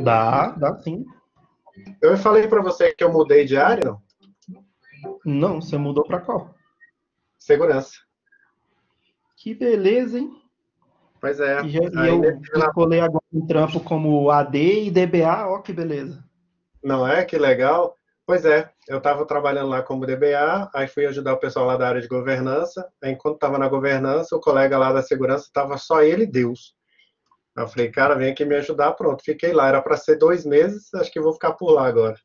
Dá sim. Eu falei para você que eu mudei de área, não? Não, você mudou para qual? Segurança. Que beleza, hein? Pois é. E Aí eu escolhi agora um trampo como AD e DBA, ó que beleza. não é? Que legal. Pois é, eu estava trabalhando lá como DBA, aí fui ajudar o pessoal lá da área de governança. Aí, enquanto estava na governança, o colega lá da segurança estava só ele e Deus. Aí eu falei, cara, vem aqui me ajudar. Pronto, fiquei lá. Era para ser 2 meses, acho que vou ficar por lá agora.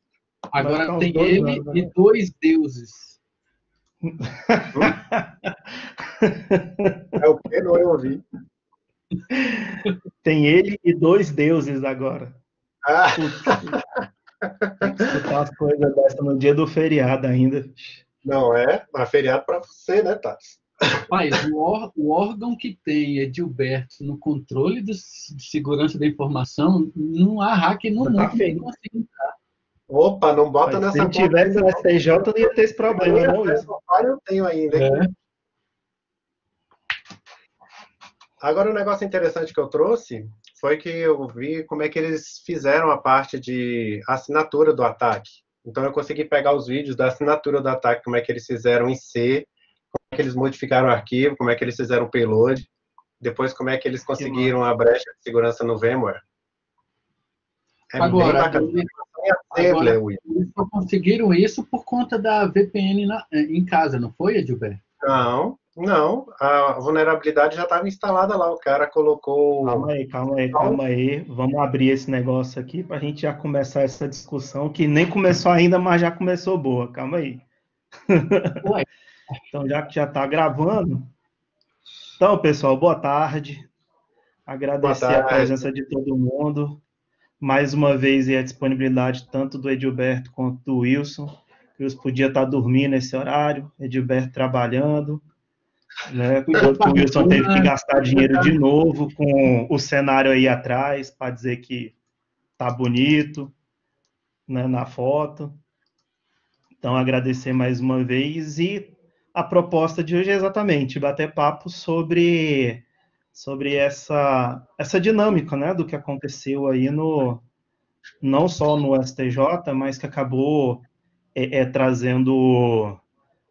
Vai Agora ficar uns tem 2 anos, ele e né? 2 deuses. Hum? É o que? Não eu ouvi. Tem ele e 2 deuses agora. Ah, Putz, tem que escutar as coisas dessa no dia do feriado ainda. não é? Mas feriado para você, né, Thales? Rapaz, o órgão que tem Edilberto no controle de segurança da informação, não há hacker no Tá mundo que feio. consiga. Opa, não bota Mas se nessa ele conta tivesse ainda no não. STJ, não ia ter esse problema, não, Wilson. Eu tenho ainda, hein? É. Agora, um negócio interessante que eu trouxe foi que eu vi como é que eles fizeram a parte de assinatura do ataque. Então, eu consegui pegar os vídeos da assinatura do ataque, como é que eles fizeram em C, como é que eles modificaram o arquivo, como é que eles fizeram o payload, depois como é que eles Que conseguiram massa. a brecha de segurança no VMware. É bem Agora, bacana. agora, eles só conseguiram isso por conta da VPN em casa, não foi, Edilberto? Não, não. A vulnerabilidade já estava instalada lá. O cara colocou. Calma aí, calma aí, calma aí. Vamos abrir esse negócio aqui para a gente já começar essa discussão que nem começou ainda, mas já começou boa. Calma aí. Ué, Então, já que já está gravando, então, pessoal, boa tarde. Boa Agradecer a tarde. presença de todo mundo. Mais uma vez, e a disponibilidade tanto do Edilberto quanto do Wilson. O Wilson podia estar dormindo nesse horário, Edilberto trabalhando, né? cuida Tanto que o Wilson teve que farmando. gastar dinheiro de novo com o cenário aí atrás, para dizer que tá bonito, né, na foto. Então, agradecer mais uma vez. E a proposta de hoje é exatamente bater papo sobre essa dinâmica, né, do que aconteceu aí não só no STJ, mas que acabou trazendo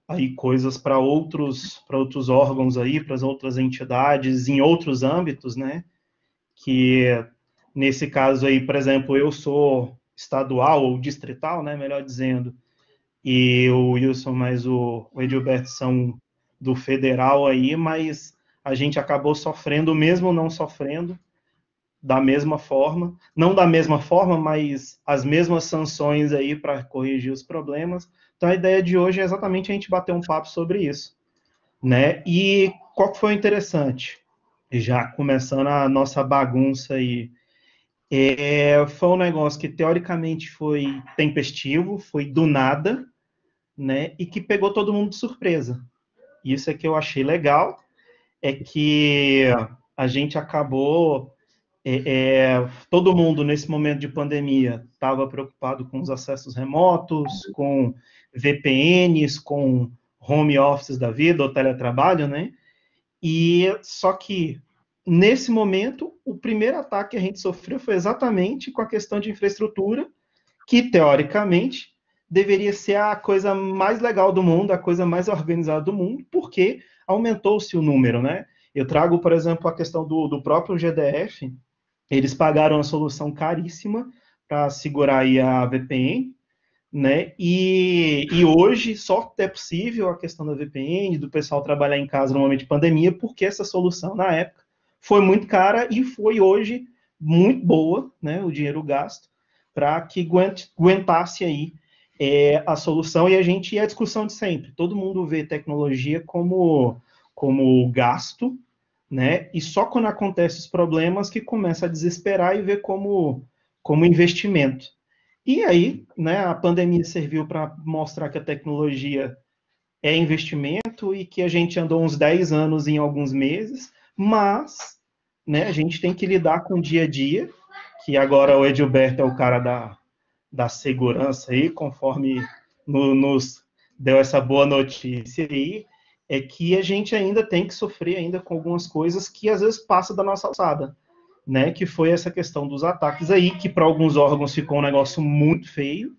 aí coisas para outros órgãos aí, para as outras entidades, em outros âmbitos, né? Que nesse caso aí, por exemplo, eu sou estadual ou distrital, né? Melhor dizendo, e o Wilson mais o Edilberto são do federal aí, mas a gente acabou sofrendo, mesmo não sofrendo, da mesma forma, não da mesma forma, mas as mesmas sanções aí para corrigir os problemas. Então a ideia de hoje é exatamente a gente bater um papo sobre isso, né? E qual que foi o interessante? Já começando a nossa bagunça aí, foi um negócio que teoricamente foi tempestivo, foi do nada, né? E que pegou todo mundo de surpresa. Isso é que eu achei legal, é que a gente acabou todo mundo nesse momento de pandemia estava preocupado com os acessos remotos, com VPNs, com home offices da vida, ou teletrabalho, né? E só que nesse momento o primeiro ataque que a gente sofreu foi exatamente com a questão de infraestrutura, que teoricamente deveria ser a coisa mais legal do mundo, a coisa mais organizada do mundo, porque aumentou-se o número, né? Eu trago, por exemplo, a questão do próprio GDF. Eles pagaram uma solução caríssima para segurar aí a VPN, né? E hoje só é possível a questão da VPN, do pessoal trabalhar em casa no momento de pandemia, porque essa solução, na época, foi muito cara e foi hoje muito boa, né? O dinheiro gasto, para que aguentasse aí a solução. E a discussão de sempre. Todo mundo vê tecnologia como gasto, né? E só quando acontecem os problemas que começa a desesperar e ver como investimento. E aí, né, a pandemia serviu para mostrar que a tecnologia é investimento e que a gente andou uns 10 anos em alguns meses, mas, né, a gente tem que lidar com o dia a dia, que agora o Edilberto é o cara da segurança aí, conforme nos deu essa boa notícia aí, é que a gente ainda tem que sofrer ainda com algumas coisas que às vezes passa da nossa alçada. né, que foi essa questão dos ataques aí, que para alguns órgãos ficou um negócio muito feio,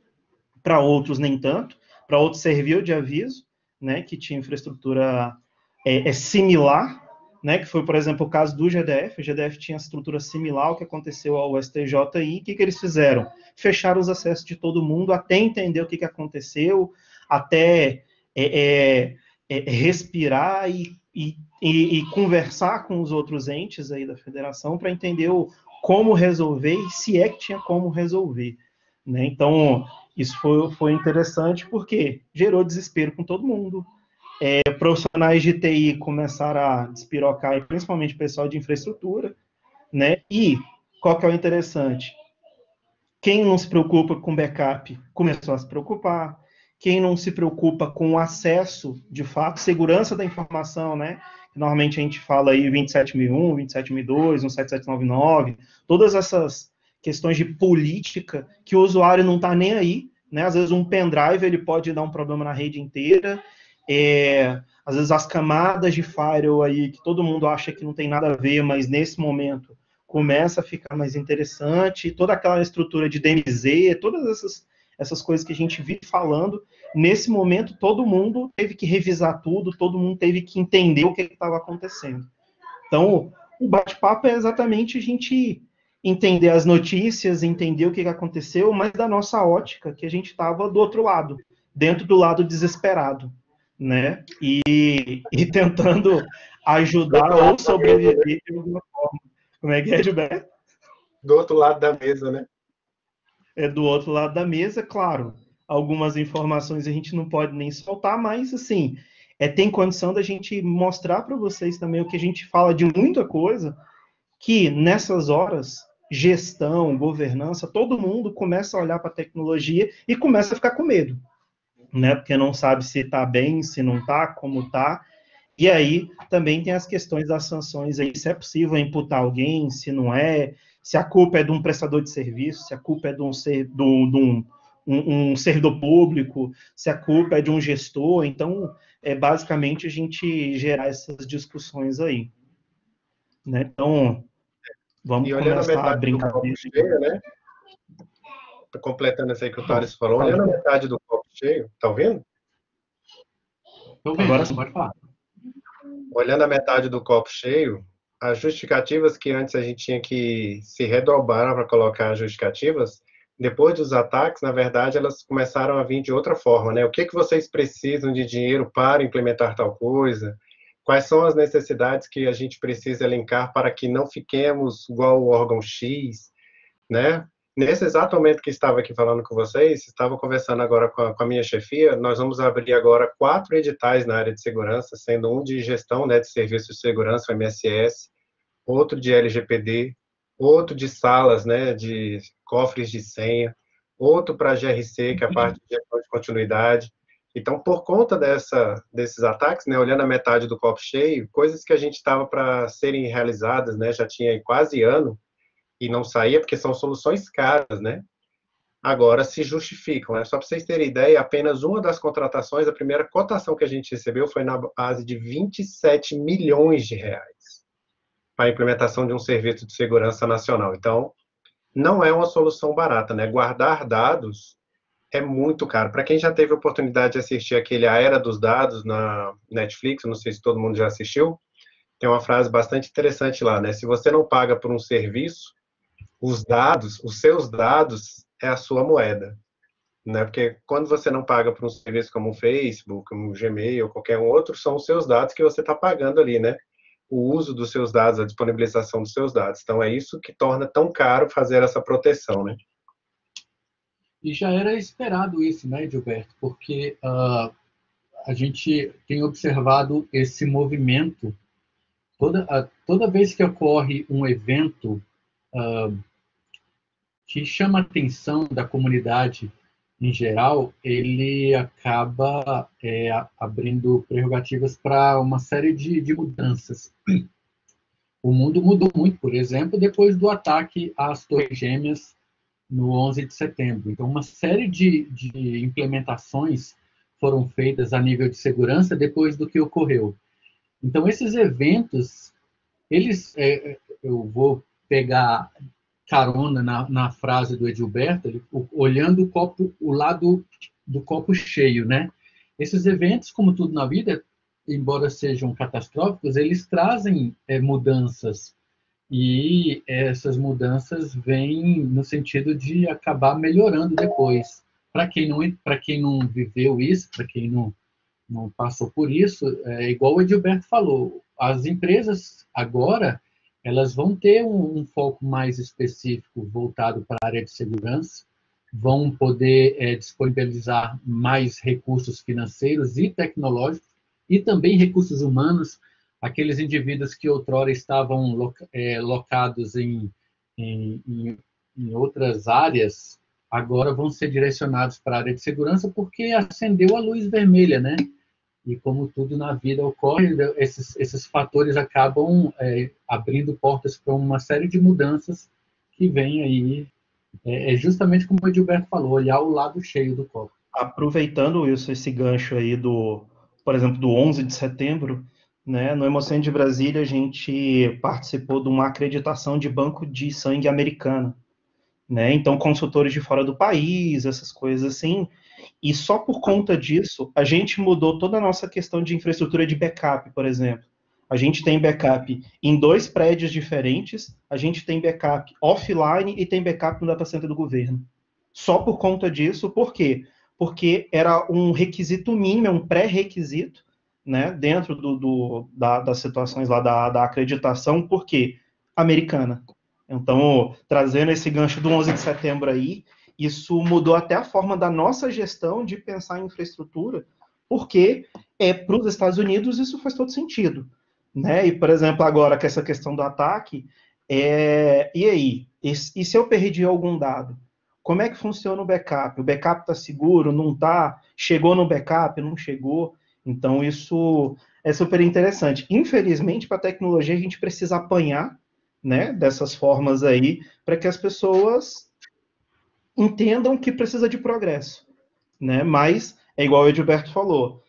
para outros nem tanto, para outros serviu de aviso, né, que tinha infraestrutura similar, né, que foi, por exemplo, o caso do GDF. O GDF tinha estrutura similar ao que aconteceu ao STJI. O que eles fizeram? Fecharam os acessos de todo mundo até entender o que aconteceu, até respirar e conversar com os outros entes aí da federação para entender como resolver e se é que tinha como resolver, né? Então, isso foi interessante porque gerou desespero com todo mundo. Profissionais de TI começaram a despirocar, e principalmente o pessoal de infraestrutura, né? E qual que é o interessante? Quem não se preocupa com backup começou a se preocupar. Quem não se preocupa com o acesso, de fato, segurança da informação, né? Normalmente a gente fala aí 27001, 27002, 17799, todas essas questões de política que o usuário não está nem aí, né? Às vezes um pendrive ele pode dar um problema na rede inteira. Às vezes as camadas de firewall aí que todo mundo acha que não tem nada a ver, mas nesse momento começa a ficar mais interessante, toda aquela estrutura de DMZ, todas essas coisas que a gente vive falando, nesse momento todo mundo teve que revisar tudo, todo mundo teve que entender o que estava acontecendo. Então, o bate-papo é exatamente a gente entender as notícias, entender o que aconteceu, mas da nossa ótica, que a gente estava do outro lado, dentro do lado desesperado, né? E tentando ajudar ou sobreviver de alguma forma. Como é que é, Gilberto? Do outro lado da mesa, né? Do outro lado da mesa, claro. Algumas informações a gente não pode nem soltar, mas, assim, tem condição da gente mostrar para vocês também o que a gente fala de muita coisa, que nessas horas, gestão, governança, todo mundo começa a olhar para a tecnologia e começa a ficar com medo, né? Porque não sabe se está bem, se não está, como está. E aí também tem as questões das sanções aí, se é possível imputar alguém, se não é, se a culpa é de um prestador de serviço, se a culpa é de um servidor público, se a culpa é de um gestor. Então, basicamente a gente gerar essas discussões aí, né? Então, vamos E olhando a começar a metade do copo brincadeira. cheio, né? Completando isso aí que o Thales falou, Pode olhando a falar. metade do copo cheio, tá ouvindo? Tô vendo, Agora sim. pode falar. Olhando a metade do copo cheio, as justificativas que antes a gente tinha que se redobrar para colocar as justificativas, depois dos ataques, na verdade, elas começaram a vir de outra forma, né? O que vocês precisam de dinheiro para implementar tal coisa? Quais são as necessidades que a gente precisa elencar para que não fiquemos igual o órgão X, né? Nesse exato momento que estava aqui falando com vocês, estava conversando agora com a minha chefia, nós vamos abrir agora 4 editais na área de segurança, sendo um de gestão, né, de serviços de segurança, o MSS, outro de LGPD, outro de salas, né, de cofres de senha, outro para GRC, que é a parte de gestão de continuidade. Então, por conta desses ataques, né, olhando a metade do copo cheio, coisas que a gente estava para serem realizadas, né, já tinha quase ano, e não saía porque são soluções caras, né? Agora se justificam, né? Só para vocês terem ideia, apenas uma das contratações, a primeira cotação que a gente recebeu foi na base de 27 milhões de reais para a implementação de um serviço de segurança nacional. Então, não é uma solução barata, né? Guardar dados é muito caro. Para quem já teve a oportunidade de assistir aquele A Era dos Dados na Netflix, não sei se todo mundo já assistiu, tem uma frase bastante interessante lá, né? Se você não paga por um serviço, os seus dados é a sua moeda, né? Porque quando você não paga por um serviço como o Facebook, como o Gmail, ou qualquer um outro, são os seus dados que você está pagando ali, né? O uso dos seus dados, a disponibilização dos seus dados. Então, é isso que torna tão caro fazer essa proteção, né? E já era esperado isso, né, Gilberto? Porque a gente tem observado esse movimento. Toda vez que ocorre um evento que chama a atenção da comunidade em geral, ele acaba abrindo prerrogativas para uma série de mudanças. O mundo mudou muito, por exemplo, depois do ataque às Torres Gêmeas no 11 de setembro. Então, uma série de implementações foram feitas a nível de segurança depois do que ocorreu. Então, esses eventos, eu vou pegar carona na frase do Edilberto, olhando o lado do copo cheio, né? Esses eventos, como tudo na vida, embora sejam catastróficos, eles trazem mudanças, e essas mudanças vêm no sentido de acabar melhorando depois. Para quem não viveu isso, para quem não passou por isso, igual o Edilberto falou, as empresas agora elas vão ter um foco mais específico voltado para a área de segurança, vão poder disponibilizar mais recursos financeiros e tecnológicos e também recursos humanos. Aqueles indivíduos que outrora estavam locados em outras áreas, agora vão ser direcionados para a área de segurança porque acendeu a luz vermelha, né? E como tudo na vida ocorre, esses fatores acabam abrindo portas para uma série de mudanças que vem aí. É justamente como o Edilberto falou, olhar o lado cheio do copo. Aproveitando, Wilson, esse gancho aí por exemplo, do 11 de setembro, né, no Hemocentro de Brasília, a gente participou de uma acreditação de banco de sangue americana, né? Então, consultores de fora do país, essas coisas assim. E só por conta disso, a gente mudou toda a nossa questão de infraestrutura de backup, por exemplo. A gente tem backup em 2 prédios diferentes, a gente tem backup offline e tem backup no data center do governo. Só por conta disso, por quê? Porque era um requisito mínimo, um pré-requisito, né, dentro das situações lá da acreditação, porque americana. Então, trazendo esse gancho do 11 de setembro aí, isso mudou até a forma da nossa gestão de pensar em infraestrutura, porque para os Estados Unidos isso faz todo sentido, né? E, por exemplo, agora com essa questão do ataque, e aí? E se eu perdi algum dado? Como é que funciona o backup? O backup está seguro? Não está? Chegou no backup? Não chegou? Então, isso é super interessante. Infelizmente, para a tecnologia, a gente precisa apanhar, né, dessas formas aí, para que as pessoas entendam que precisa de progresso, né? Mas é igual o Edilberto falou,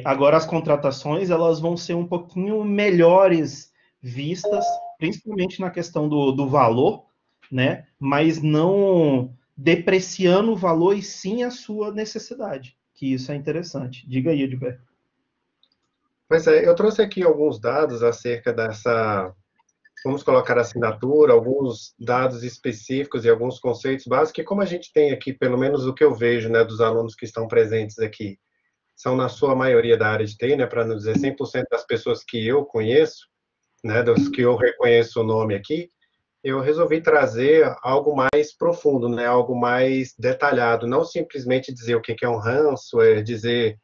agora as contratações elas vão ser um pouquinho melhores vistas, principalmente na questão do valor, né? Mas não depreciando o valor e sim a sua necessidade, que isso é interessante. Diga aí, Edilberto. Pois é, eu trouxe aqui alguns dados acerca vamos colocar assinatura, alguns dados específicos e alguns conceitos básicos, que como a gente tem aqui, pelo menos o que eu vejo, né, dos alunos que estão presentes aqui, são na sua maioria da área de TI, né, para não dizer 100% das pessoas que eu conheço, né, dos que eu reconheço o nome aqui, eu resolvi trazer algo mais profundo, né, algo mais detalhado, não simplesmente dizer o que é um ransomware, dizer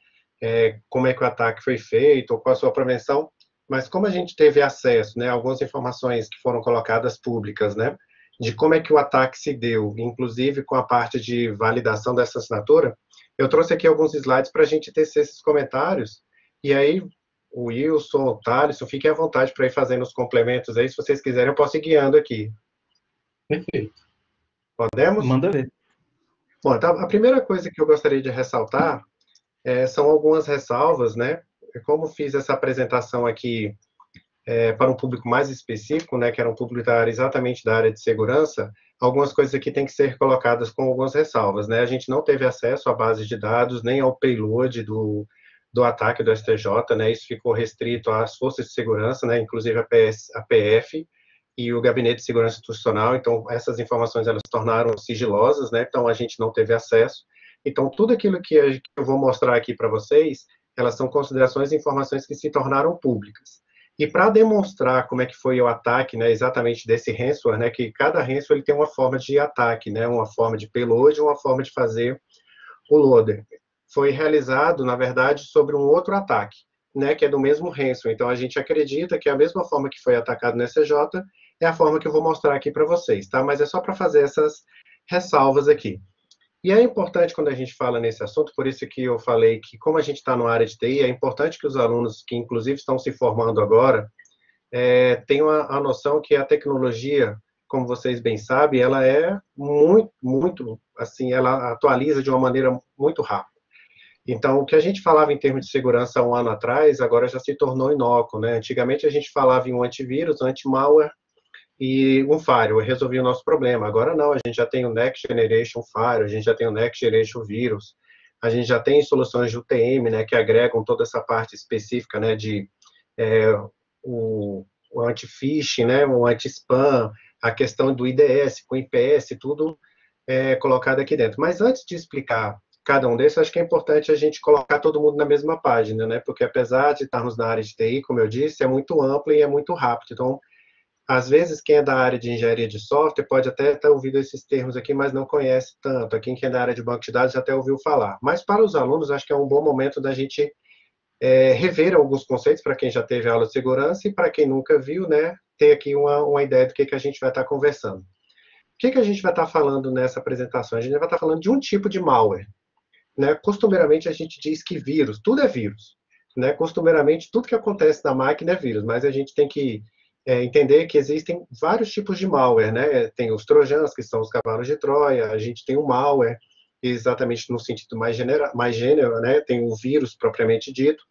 como é que o ataque foi feito, ou qual a sua prevenção, mas como a gente teve acesso, né, a algumas informações que foram colocadas públicas, né, de como é que o ataque se deu, inclusive com a parte de validação dessa assinatura, eu trouxe aqui alguns slides para a gente tecer esses comentários, e aí o Wilson, o Thaleson, fiquem à vontade para ir fazendo os complementos aí, se vocês quiserem eu posso ir guiando aqui. Perfeito. Podemos? Manda ver. Bom, então, a primeira coisa que eu gostaria de ressaltar são algumas ressalvas, né? Como fiz essa apresentação aqui para um público mais específico, né, que era um público exatamente da área de segurança, algumas coisas aqui têm que ser colocadas com algumas ressalvas, né? A gente não teve acesso à base de dados, nem ao payload do ataque do STJ, né? Isso ficou restrito às forças de segurança, né? Inclusive a PF e o Gabinete de Segurança Institucional. Então, essas informações elas se tornaram sigilosas, né? Então, a gente não teve acesso. Então, tudo aquilo que eu vou mostrar aqui para vocês, elas são considerações e informações que se tornaram públicas. E para demonstrar como é que foi o ataque, né, exatamente desse ransomware, né, que cada ransomware ele tem uma forma de ataque, né, uma forma de payload, uma forma de fazer o loader. Foi realizado, na verdade, sobre um outro ataque, né, que é do mesmo ransomware. Então, a gente acredita que a mesma forma que foi atacado no SJ é a forma que eu vou mostrar aqui para vocês, tá? Mas é só para fazer essas ressalvas aqui. E é importante quando a gente fala nesse assunto, por isso que eu falei que como a gente está na área de TI, é importante que os alunos que inclusive estão se formando agora tenham a noção que a tecnologia, como vocês bem sabem, ela é muito, assim, ela atualiza de uma maneira muito rápida. Então, o que a gente falava em termos de segurança há um ano atrás, agora já se tornou inócuo, né? Antigamente a gente falava em um antivírus, anti-malware, e um firewall resolvia o nosso problema. Agora não, a gente já tem o Next Generation Firewall, a gente já tem o Next Generation Virus, a gente já tem soluções de UTM, né, que agregam toda essa parte específica, né, de o anti-phishing, né, o anti-spam, a questão do IDS com IPS, tudo colocado aqui dentro. Mas antes de explicar cada um desses, acho que é importante a gente colocar todo mundo na mesma página, né, porque apesar de estarmos na área de TI, como eu disse, é muito amplo e é muito rápido. Então, às vezes, quem é da área de engenharia de software pode até ter ouvido esses termos aqui, mas não conhece tanto. Aqui, quem é da área de banco de dados já até ouviu falar. Mas para os alunos, acho que é um bom momento da gente rever alguns conceitos para quem já teve aula de segurança e para quem nunca viu, né, ter aqui uma ideia do que a gente vai estar conversando. O que a gente vai estar falando nessa apresentação? A gente vai estar falando de um tipo de malware. Né? Costumeiramente, a gente diz que vírus, tudo é vírus. Né? Costumeiramente, tudo que acontece na máquina é vírus, mas a gente tem que entender que existem vários tipos de malware, né? Tem os trojans, que são os cavalos de Troia, a gente tem o malware, exatamente no sentido mais gênero, né? Tem o vírus propriamente dito,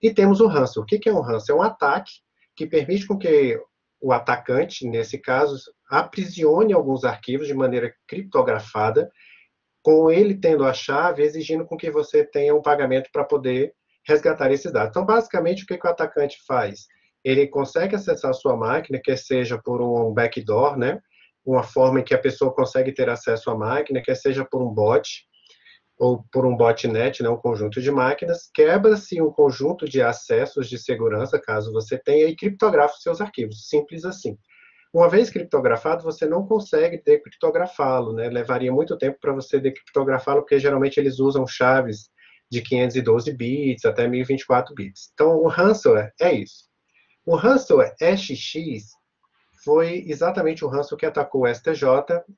e temos o ransomware. O que é um ransomware? É um ataque que permite com que o atacante, nesse caso, aprisione alguns arquivos de maneira criptografada, com ele tendo a chave, exigindo com que você tenha um pagamento para poder resgatar esses dados. Então, basicamente, o que o atacante faz? Ele consegue acessar a sua máquina, quer seja por um backdoor, né? Uma forma em que a pessoa consegue ter acesso à máquina, quer seja por um bot, ou por um botnet, né? Um conjunto de máquinas, quebra-se um conjunto de acessos de segurança, caso você tenha, e criptografa os seus arquivos. Simples assim. Uma vez criptografado, você não consegue decriptografá-lo, né? Levaria muito tempo para você decriptografá-lo, porque geralmente eles usam chaves de 512 bits até 1024 bits. Então, o ransomware é isso. O ransomware SX foi exatamente o ransomware que atacou o STJ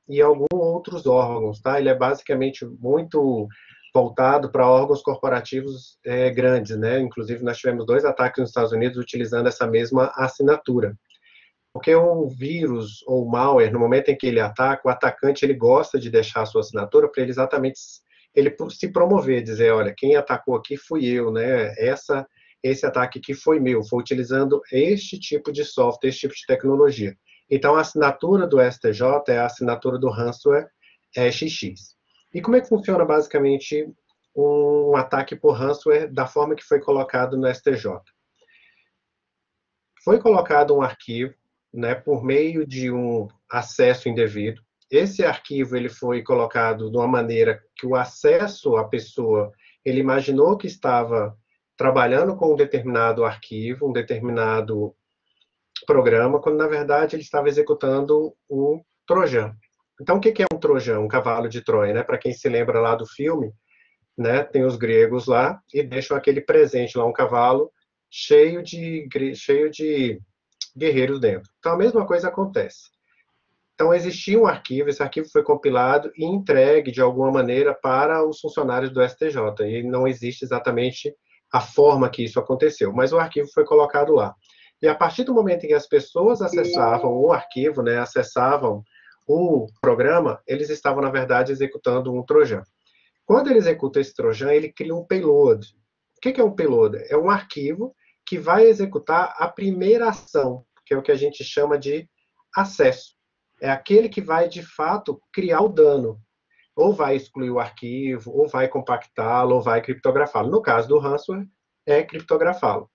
e alguns outros órgãos, tá? Ele é basicamente muito voltado para órgãos corporativos grandes, né? Inclusive, nós tivemos 2 ataques nos Estados Unidos utilizando essa mesma assinatura. Porque o vírus ou malware, no momento em que ele ataca, o atacante ele gosta de deixar a sua assinatura para ele exatamente ele se promover, dizer, olha, quem atacou aqui fui eu, né? Esse ataque aqui foi meu, foi utilizando este tipo de software, este tipo de tecnologia. Então, a assinatura do STJ é a assinatura do ransomware SX. E como é que funciona, basicamente, um ataque por ransomware da forma que foi colocado no STJ? Foi colocado um arquivo, né, por meio de um acesso indevido. Esse arquivo ele foi colocado de uma maneira que o acesso à pessoa, ele imaginou que estava trabalhando com um determinado arquivo, um determinado programa, quando na verdade ele estava executando um trojan. Então, o que é um trojan? Um cavalo de Troia, né? Para quem se lembra lá do filme, né? Tem os gregos lá e deixam aquele presente lá, um cavalo cheio de guerreiros dentro. Então, a mesma coisa acontece. Então, existia um arquivo, esse arquivo foi compilado e entregue, de alguma maneira, para os funcionários do STJ. E não existe exatamente a forma que isso aconteceu, mas o arquivo foi colocado lá. E a partir do momento em que as pessoas acessavam o arquivo, né, acessavam o programa, eles estavam, na verdade, executando um trojan. Quando ele executa esse trojan, ele cria um payload. O que é um payload? É um arquivo que vai executar a primeira ação, que é o que a gente chama de acesso. É aquele que vai, de fato, criar o dano. Ou vai excluir o arquivo, ou vai compactá-lo, ou vai criptografá-lo. No caso do ransomware, é criptografá-lo.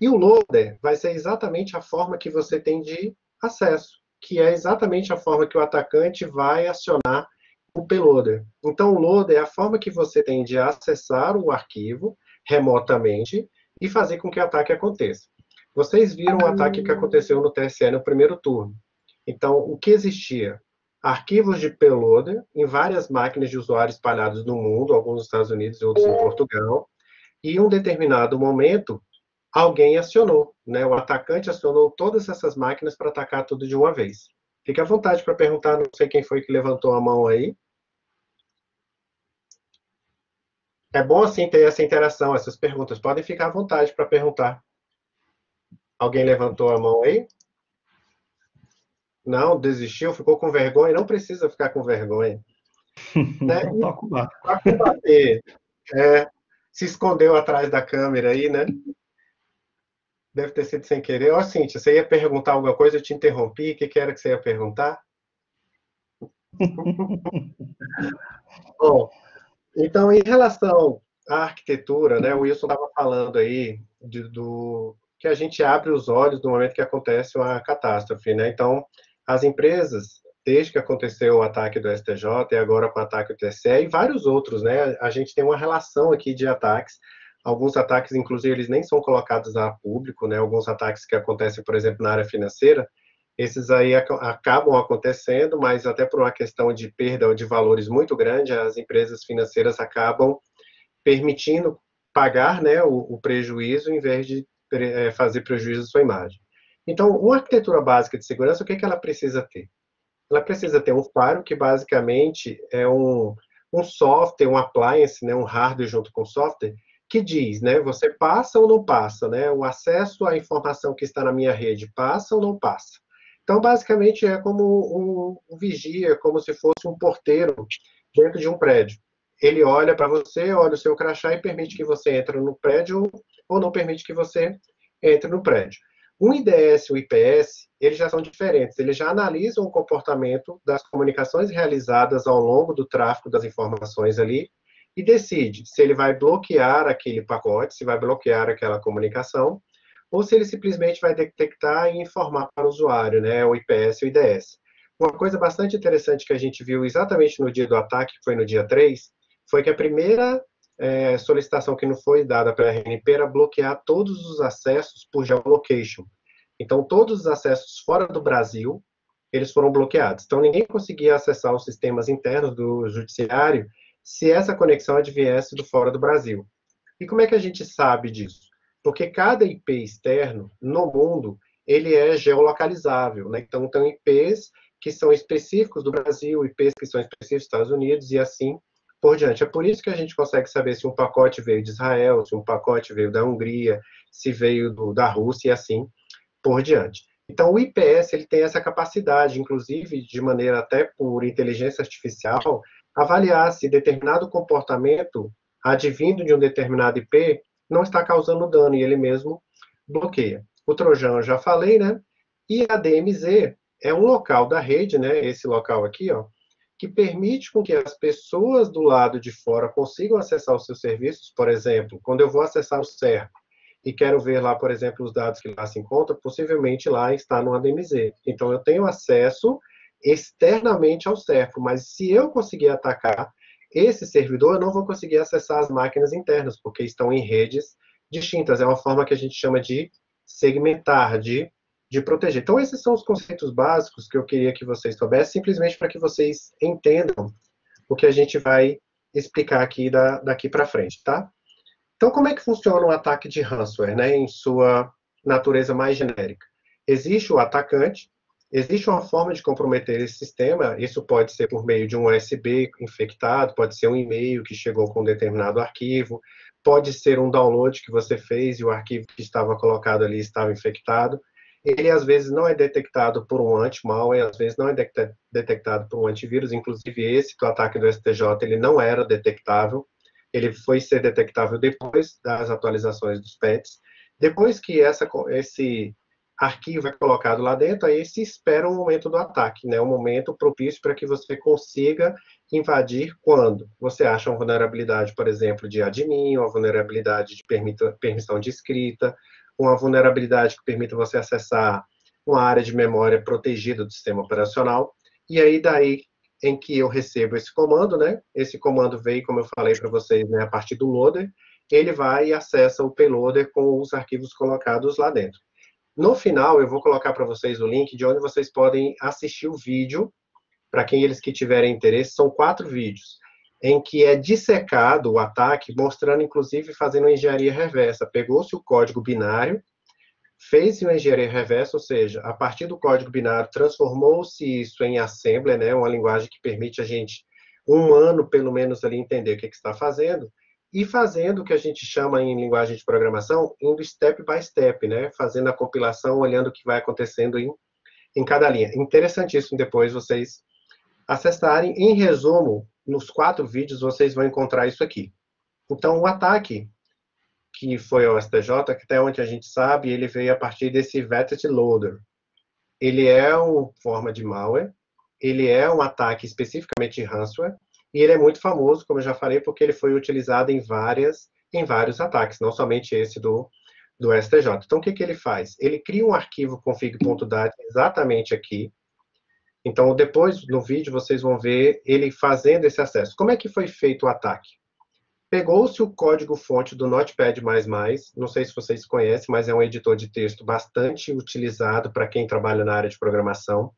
E o loader vai ser exatamente a forma que você tem de acesso, que é exatamente a forma que o atacante vai acionar o payloader. Então, o loader é a forma que você tem de acessar o arquivo remotamente e fazer com que o ataque aconteça. Vocês viram o ataque que aconteceu no TSE no primeiro turno. Então, o que existia? Arquivos de payloader em várias máquinas de usuário espalhados no mundo, alguns nos Estados Unidos e outros em Portugal, e em um determinado momento, alguém acionou, né? O atacante acionou todas essas máquinas para atacar tudo de uma vez. Fique à vontade para perguntar, não sei quem foi que levantou a mão aí. É bom, assim, ter essa interação, essas perguntas. Podem ficar à vontade para perguntar. Alguém levantou a mão aí? Não, desistiu, ficou com vergonha? Não precisa ficar com vergonha. Né? Para combater, se escondeu atrás da câmera aí, né? Deve ter sido sem querer. Ó, Cíntia, você ia perguntar alguma coisa, eu te interrompi. O que que era que você ia perguntar? Bom, então, em relação à arquitetura, né, o Wilson estava falando aí do que a gente abre os olhos no momento que acontece uma catástrofe, né? Então, as empresas, desde que aconteceu o ataque do STJ e agora com o ataque do TSE e vários outros, né? A gente tem uma relação aqui de ataques. Alguns ataques, inclusive, eles nem são colocados a público, né? Alguns ataques que acontecem, por exemplo, na área financeira, esses aí acabam acontecendo, mas até por uma questão de perda de valores muito grande, as empresas financeiras acabam permitindo pagar, né, o prejuízo em vez de fazer prejuízo à sua imagem. Então, uma arquitetura básica de segurança, o que que ela precisa ter? Ela precisa ter um faro, que basicamente é um software, um appliance, né, um hardware junto com o software, que diz, né, você passa ou não passa, né, o acesso à informação que está na minha rede passa ou não passa. Então, basicamente, é como um vigia, como se fosse um porteiro dentro de um prédio. Ele olha para você, olha o seu crachá e permite que você entre no prédio ou não permite que você entre no prédio. O IDS e o IPS, eles já são diferentes, eles já analisam o comportamento das comunicações realizadas ao longo do tráfego das informações ali e decide se ele vai bloquear aquele pacote, se vai bloquear aquela comunicação, ou se ele simplesmente vai detectar e informar para o usuário, né, o IPS e o IDS. Uma coisa bastante interessante que a gente viu exatamente no dia do ataque, que foi no dia 3, foi que a primeira solicitação que não foi dada pela RNP era bloquear todos os acessos por geolocation. Então, todos os acessos fora do Brasil, eles foram bloqueados. Então, ninguém conseguia acessar os sistemas internos do judiciário se essa conexão adviesse do fora do Brasil. E como é que a gente sabe disso? Porque cada IP externo no mundo, ele é geolocalizável, né? Então, tem IPs que são específicos do Brasil, IPs que são específicos dos Estados Unidos e assim por diante. É por isso que a gente consegue saber se um pacote veio de Israel, se um pacote veio da Hungria, se veio da Rússia e assim por diante. Então, o IPS ele tem essa capacidade, inclusive, de maneira até por inteligência artificial, avaliar se determinado comportamento advindo de um determinado IP não está causando dano e ele mesmo bloqueia. O Trojan eu já falei, né? E a DMZ é um local da rede, né? Esse local aqui, ó, que permite com que as pessoas do lado de fora consigam acessar os seus serviços. Por exemplo, quando eu vou acessar o Cerco e quero ver lá, por exemplo, os dados que lá se encontram, possivelmente lá está no ADMZ. Então, eu tenho acesso externamente ao Cerco, mas se eu conseguir atacar esse servidor, eu não vou conseguir acessar as máquinas internas, porque estão em redes distintas. É uma forma que a gente chama de segmentar, de proteger. Então, esses são os conceitos básicos que eu queria que vocês soubessem, simplesmente para que vocês entendam o que a gente vai explicar aqui daqui para frente, tá? Então, como é que funciona um ataque de ransomware, né, em sua natureza mais genérica? Existe o atacante, existe uma forma de comprometer esse sistema, isso pode ser por meio de um USB infectado, pode ser um e-mail que chegou com um determinado arquivo, pode ser um download que você fez e o arquivo que estava colocado ali estava infectado. Ele, às vezes, não é detectado por um anti-malware, às vezes não é detectado por um antivírus, inclusive esse do ataque do STJ, ele não era detectável, ele foi ser detectável depois das atualizações dos patches. Depois que esse arquivo é colocado lá dentro, aí se espera um momento do ataque, né? Um momento propício para que você consiga invadir quando você acha uma vulnerabilidade, por exemplo, de admin, uma vulnerabilidade de permissão de escrita, uma vulnerabilidade que permita você acessar uma área de memória protegida do sistema operacional, e aí daí em que eu recebo esse comando, né? Esse comando veio, como eu falei para vocês, né, a partir do loader, ele vai e acessa o payloader com os arquivos colocados lá dentro. No final, eu vou colocar para vocês o link de onde vocês podem assistir o vídeo, para quem eles que tiverem interesse, são 4 vídeos, em que é dissecado o ataque, mostrando, inclusive, fazendo uma engenharia reversa. Pegou-se o código binário, fez uma engenharia reversa, ou seja, a partir do código binário, transformou-se isso em assembler, né, uma linguagem que permite a gente, um ano, pelo menos, ali entender o que está fazendo, e fazendo o que a gente chama em linguagem de programação, indo step by step, né, fazendo a compilação, olhando o que vai acontecendo em cada linha. Interessantíssimo depois vocês acessarem. Em resumo, nos 4 vídeos vocês vão encontrar isso aqui. Então, o ataque, que foi ao STJ, que até onde a gente sabe, ele veio a partir desse Vetted Loader. Ele é uma forma de malware, ele é um ataque especificamente de ransomware, e ele é muito famoso, como eu já falei, porque ele foi utilizado em vários ataques, não somente esse do STJ. Então, o que ele faz? Ele cria um arquivo config.dat exatamente aqui. Então, depois, no vídeo, vocês vão ver ele fazendo esse acesso. Como é que foi feito o ataque? Pegou-se o código-fonte do Notepad++, não sei se vocês conhecem, mas é um editor de texto bastante utilizado para quem trabalha na área de programação.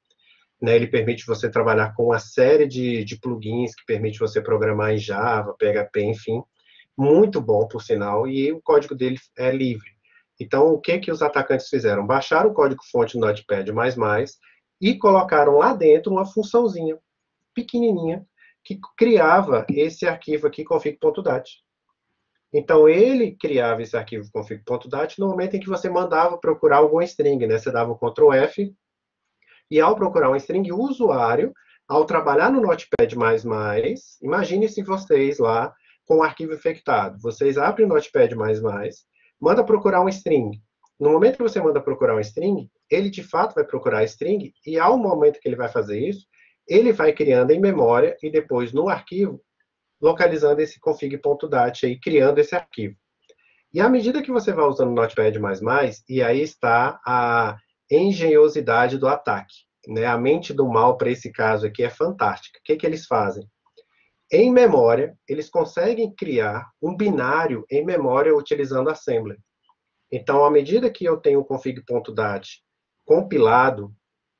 Né? Ele permite você trabalhar com uma série de plugins que permite você programar em Java, PHP, enfim. Muito bom, por sinal, e o código dele é livre. Então, o que os atacantes fizeram? Baixaram o código-fonte do Notepad++ e colocaram lá dentro uma funçãozinha pequenininha que criava esse arquivo aqui, config.dat. Então, ele criava esse arquivo config.dat no momento em que você mandava procurar algum string, né? Você dava o Ctrl F, e ao procurar um string, o usuário, ao trabalhar no Notepad++, imagine se vocês lá, com o arquivo infectado, vocês abrem o Notepad++, manda procurar um string. No momento que você manda procurar um string, ele de fato vai procurar string, e ao momento que ele vai fazer isso, ele vai criando em memória e depois no arquivo, localizando esse config.dat aí, criando esse arquivo. E à medida que você vai usando o Notepad++, e aí está a engenhosidade do ataque, né? A mente do mal para esse caso aqui é fantástica. O que eles fazem? Em memória, eles conseguem criar um binário em memória utilizando assembler. Então, à medida que eu tenho o config.dat compilado,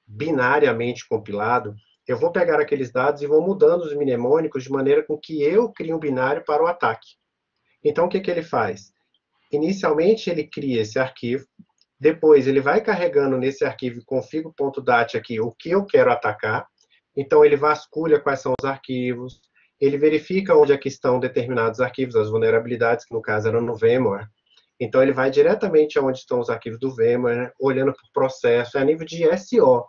binariamente compilado, eu vou pegar aqueles dados e vou mudando os mnemônicos de maneira com que eu crie um binário para o ataque. Então, o que ele faz? Inicialmente, ele cria esse arquivo, depois ele vai carregando nesse arquivo config.dat aqui o que eu quero atacar, então ele vasculha quais são os arquivos, ele verifica onde é que estão determinados arquivos, as vulnerabilidades, que no caso eram no VMware, então ele vai diretamente aonde estão os arquivos do VMware, né, olhando por processo, é a nível de SO.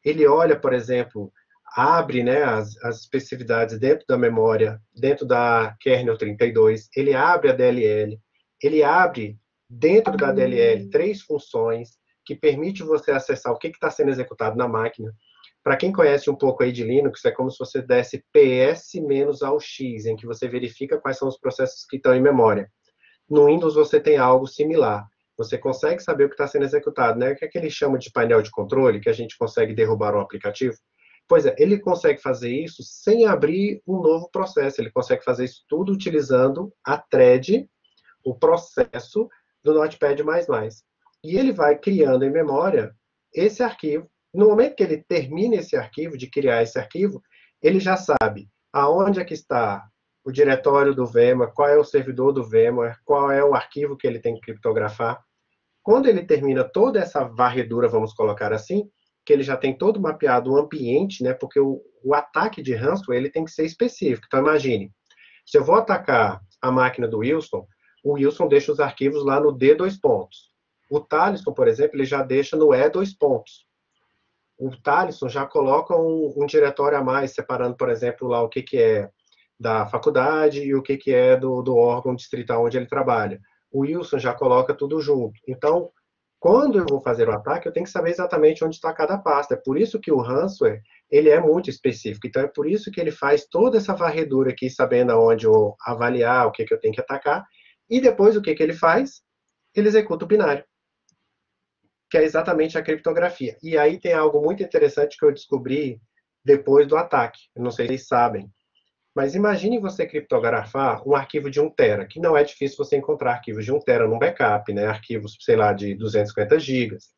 Ele olha, por exemplo, abre, né, as especificidades dentro da memória, dentro da kernel 32, ele abre a DLL, ele abre dentro da DLL 3 funções que permite você acessar o que está sendo executado na máquina. Para quem conhece um pouco aí de Linux, é como se você desse PS-AUX, em que você verifica quais são os processos que estão em memória. No Windows você tem algo similar. Você consegue saber o que está sendo executado, né? O que é que ele chama de painel de controle, que a gente consegue derrubar um aplicativo? Pois é, ele consegue fazer isso sem abrir um novo processo. Ele consegue fazer isso tudo utilizando a thread, o processo do Notepad++. E ele vai criando em memória esse arquivo. No momento que ele termina esse arquivo, de criar esse arquivo, ele já sabe aonde é que está o diretório do VMware, qual é o servidor do VMware, qual é o arquivo que ele tem que criptografar. Quando ele termina toda essa varredura, vamos colocar assim, que ele já tem todo mapeado o ambiente, né, porque o ataque de ransomware ele tem que ser específico. Então, imagine, se eu vou atacar a máquina do Wilson, o Wilson deixa os arquivos lá no D2 pontos. O Thaleson, por exemplo, ele já deixa no E2 pontos. O Thaleson já coloca um diretório a mais, separando, por exemplo, lá o que é da faculdade e o que é do órgão distrital onde ele trabalha. O Wilson já coloca tudo junto. Então, quando eu vou fazer o ataque, eu tenho que saber exatamente onde está cada pasta. É por isso que o ransomware, ele é muito específico. Então, é por isso que ele faz toda essa varredura aqui, sabendo aonde eu avaliar, o que eu tenho que atacar. E depois, o que ele faz? Ele executa o binário, que é exatamente a criptografia. E aí tem algo muito interessante que eu descobri depois do ataque. Eu não sei se vocês sabem. Mas imagine você criptografar um arquivo de 1 tera, que não é difícil você encontrar arquivos de 1 tera num backup, né? Arquivos, sei lá, de 250 gigas.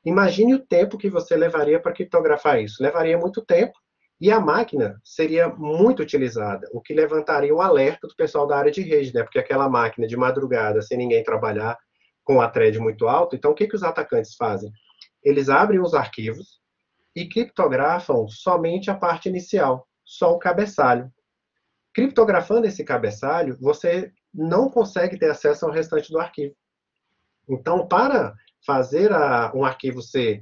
Imagine o tempo que você levaria para criptografar isso. Levaria muito tempo e a máquina seria muito utilizada, o que levantaria um alerta do pessoal da área de rede, né? Porque aquela máquina de madrugada, sem ninguém trabalhar, com a thread muito alto, então o que os atacantes fazem? Eles abrem os arquivos e criptografam somente a parte inicial, só o cabeçalho. Criptografando esse cabeçalho, você não consegue ter acesso ao restante do arquivo. Então, para fazer um arquivo ser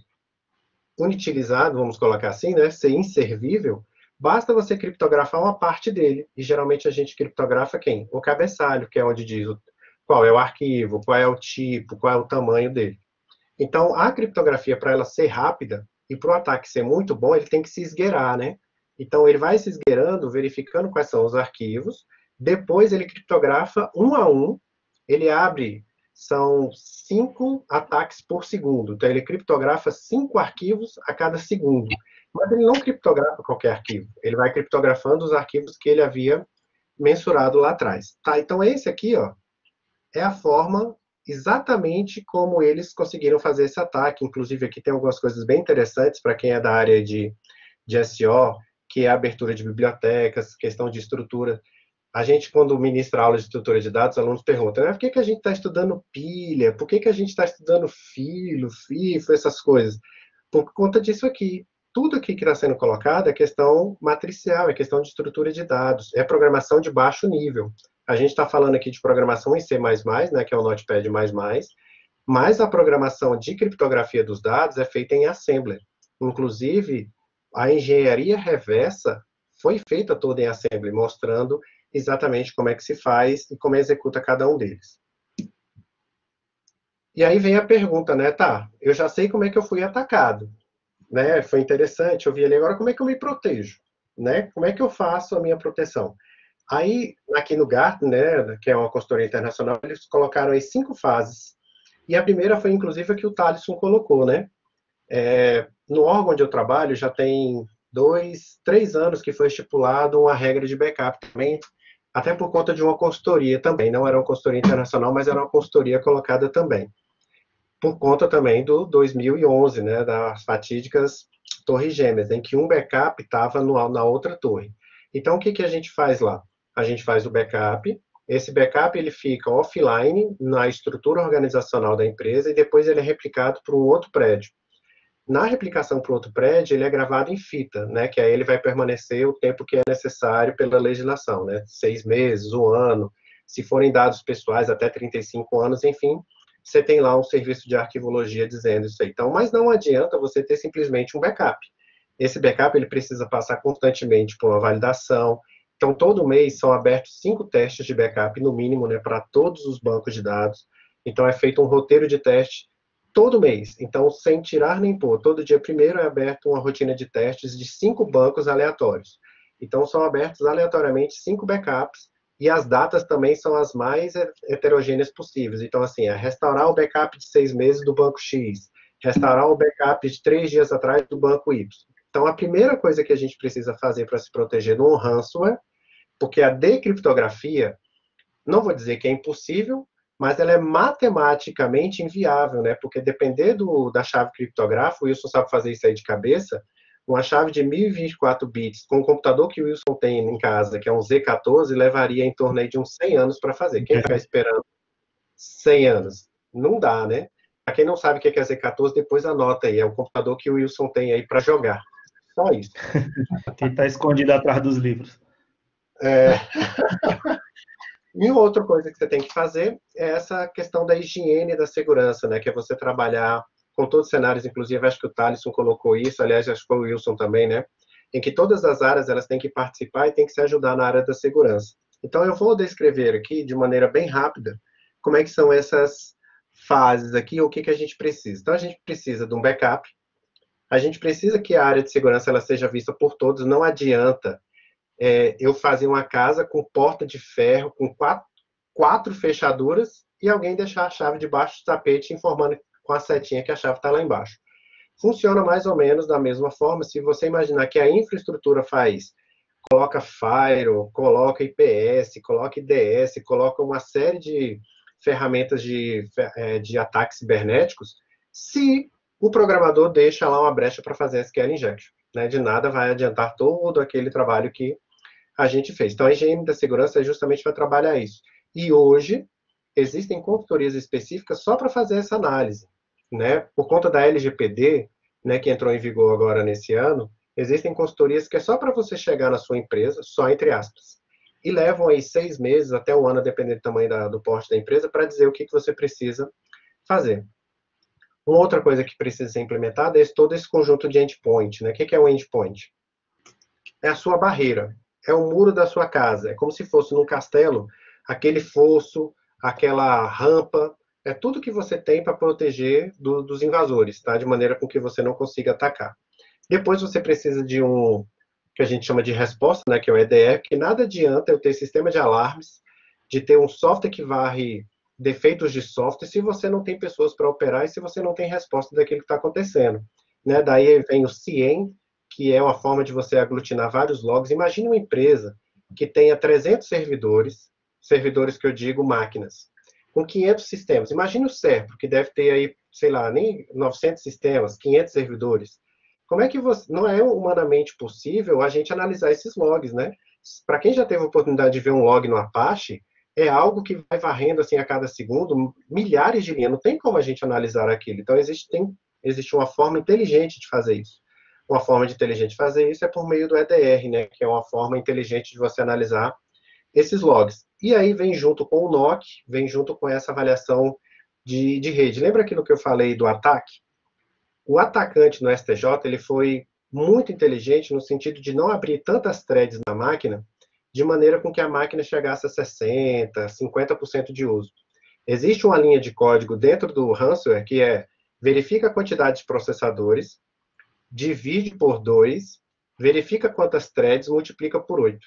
inutilizado, vamos colocar assim, né, ser inservível, basta você criptografar uma parte dele. E geralmente a gente criptografa quem? O cabeçalho, que é onde diz qual é o arquivo, qual é o tipo, qual é o tamanho dele. Então, a criptografia, para ela ser rápida e para o ataque ser muito bom, ele tem que se esgueirar, né? Então, ele vai se esgueirando, verificando quais são os arquivos, depois ele criptografa um a um, ele abre, são 5 ataques por segundo, então ele criptografa 5 arquivos a cada segundo. Mas ele não criptografa qualquer arquivo, ele vai criptografando os arquivos que ele havia mensurado lá atrás. Tá, então esse aqui, ó, é a forma exatamente como eles conseguiram fazer esse ataque. Inclusive, aqui tem algumas coisas bem interessantes para quem é da área de SEO, que é a abertura de bibliotecas, questão de estrutura. A gente, quando ministra aula de estrutura de dados, alunos perguntam, por que a gente está estudando pilha? Por que a gente está estudando filo, FIFO, essas coisas? Por conta disso aqui. Tudo aqui que está sendo colocado é questão matricial, é questão de estrutura de dados, é programação de baixo nível. A gente está falando aqui de programação em C++, né, que é o Notepad++, mas a programação de criptografia dos dados é feita em Assembler. Inclusive, a engenharia reversa foi feita toda em Assembly, mostrando exatamente como é que se faz e como executa cada um deles. E aí vem a pergunta, né, tá, eu já sei como é que eu fui atacado, né, foi interessante, eu vi ali, agora como é que eu me protejo, né, como é que eu faço a minha proteção? Aí, aqui no Gartner, né, que é uma consultoria internacional, eles colocaram aí 5 fases, e a primeira foi, inclusive, a que o Thaleson colocou, né, no órgão onde eu trabalho, já tem 2, 3 anos que foi estipulado uma regra de backup também, até por conta de uma consultoria também, não era uma consultoria internacional, mas era uma consultoria colocada também, por conta também do 2011, né, das fatídicas Torres Gêmeas, em que um backup estava na outra torre. Então, o que a gente faz lá? A gente faz o backup, esse backup ele fica offline na estrutura organizacional da empresa e depois ele é replicado para um outro prédio. Na replicação para outro prédio, ele é gravado em fita, né, que aí ele vai permanecer o tempo que é necessário pela legislação, né, 6 meses, 1 ano, se forem dados pessoais até 35 anos, enfim, você tem lá um serviço de arquivologia dizendo isso aí. Então, mas não adianta você ter simplesmente um backup. Esse backup ele precisa passar constantemente por uma validação. Então, todo mês são abertos 5 testes de backup, no mínimo, né, para todos os bancos de dados. Então, é feito um roteiro de teste todo mês. Então, sem tirar nem pôr, todo dia primeiro é aberto uma rotina de testes de 5 bancos aleatórios. Então, são abertos aleatoriamente 5 backups, e as datas também são as mais heterogêneas possíveis. Então, assim, é restaurar o backup de 6 meses do banco X, restaurar o backup de 3 dias atrás do banco Y. Então, a primeira coisa que a gente precisa fazer para se proteger de um ransomware, porque a decriptografia, não vou dizer que é impossível, mas ela é matematicamente inviável, né? Porque depender da chave criptográfica, o Wilson sabe fazer isso aí de cabeça, uma chave de 1024 bits, com o computador que o Wilson tem em casa, que é um Z14, levaria em torno aí de uns 100 anos para fazer. Quem ficar esperando 100 anos? Não dá, né? Para quem não sabe o que é Z14, depois anota aí. É o computador que o Wilson tem aí para jogar. Só isso. Que está escondido atrás dos livros. E outra coisa que você tem que fazer é essa questão da higiene e da segurança, né? Que é você trabalhar com todos os cenários, inclusive acho que o Thaleson colocou isso, aliás, acho que foi o Wilson também, né? Em que todas as áreas elas têm que participar e têm que se ajudar na área da segurança. Então, eu vou descrever aqui, de maneira bem rápida, como é que são essas fases aqui, o que a gente precisa. Então, a gente precisa de um backup, a gente precisa que a área de segurança ela seja vista por todos, não adianta eu fazer uma casa com porta de ferro, com quatro fechaduras, e alguém deixar a chave debaixo do tapete, informando com a setinha que a chave está lá embaixo. Funciona mais ou menos da mesma forma, se você imaginar que a infraestrutura faz, coloca Firewall, coloca IPS, coloca IDS, coloca uma série de ferramentas de ataques cibernéticos, se o programador deixa lá uma brecha para fazer SQL injection. Né? De nada vai adiantar todo aquele trabalho que a gente fez. Então, a higiene da segurança é justamente para trabalhar isso. E hoje, existem consultorias específicas só para fazer essa análise. Né? Por conta da LGPD, né, que entrou em vigor agora nesse ano, existem consultorias que é só para você chegar na sua empresa, só entre aspas, e levam aí 6 meses até 1 ano, dependendo do tamanho do porte da empresa, para dizer o que você precisa fazer. Uma outra coisa que precisa ser implementada é todo esse conjunto de endpoint. Né? O que é um endpoint? É a sua barreira, é o muro da sua casa, é como se fosse num castelo, aquele fosso, aquela rampa, é tudo que você tem para proteger dos invasores, tá? De maneira com que você não consiga atacar. Depois você precisa de um que a gente chama de resposta, né, que é o EDR, que nada adianta eu ter sistema de alarmes, de ter um software que varre defeitos de software, se você não tem pessoas para operar e se você não tem resposta daquilo que está acontecendo. Né? Daí vem o CIEM, que é uma forma de você aglutinar vários logs. Imagine uma empresa que tenha 300 servidores, servidores que eu digo máquinas, com 500 sistemas. Imagine o Serpro, que deve ter aí, sei lá, nem 900 sistemas, 500 servidores. Como é que você... Não é humanamente possível a gente analisar esses logs, né? Para quem já teve a oportunidade de ver um log no Apache, é algo que vai varrendo assim a cada segundo milhares de linhas. Não tem como a gente analisar aquilo. Então, existe uma forma inteligente de fazer isso. Uma forma inteligente de fazer isso é por meio do EDR, né? Que é uma forma inteligente de você analisar esses logs. E aí vem junto com o NOC, vem junto com essa avaliação de rede. Lembra aquilo que eu falei do ataque? O atacante no STJ, ele foi muito inteligente no sentido de não abrir tantas threads na máquina, de maneira com que a máquina chegasse a 60%, 50% de uso. Existe uma linha de código dentro do ransomware que é verifica a quantidade de processadores, divide por 2, verifica quantas threads, multiplica por 8.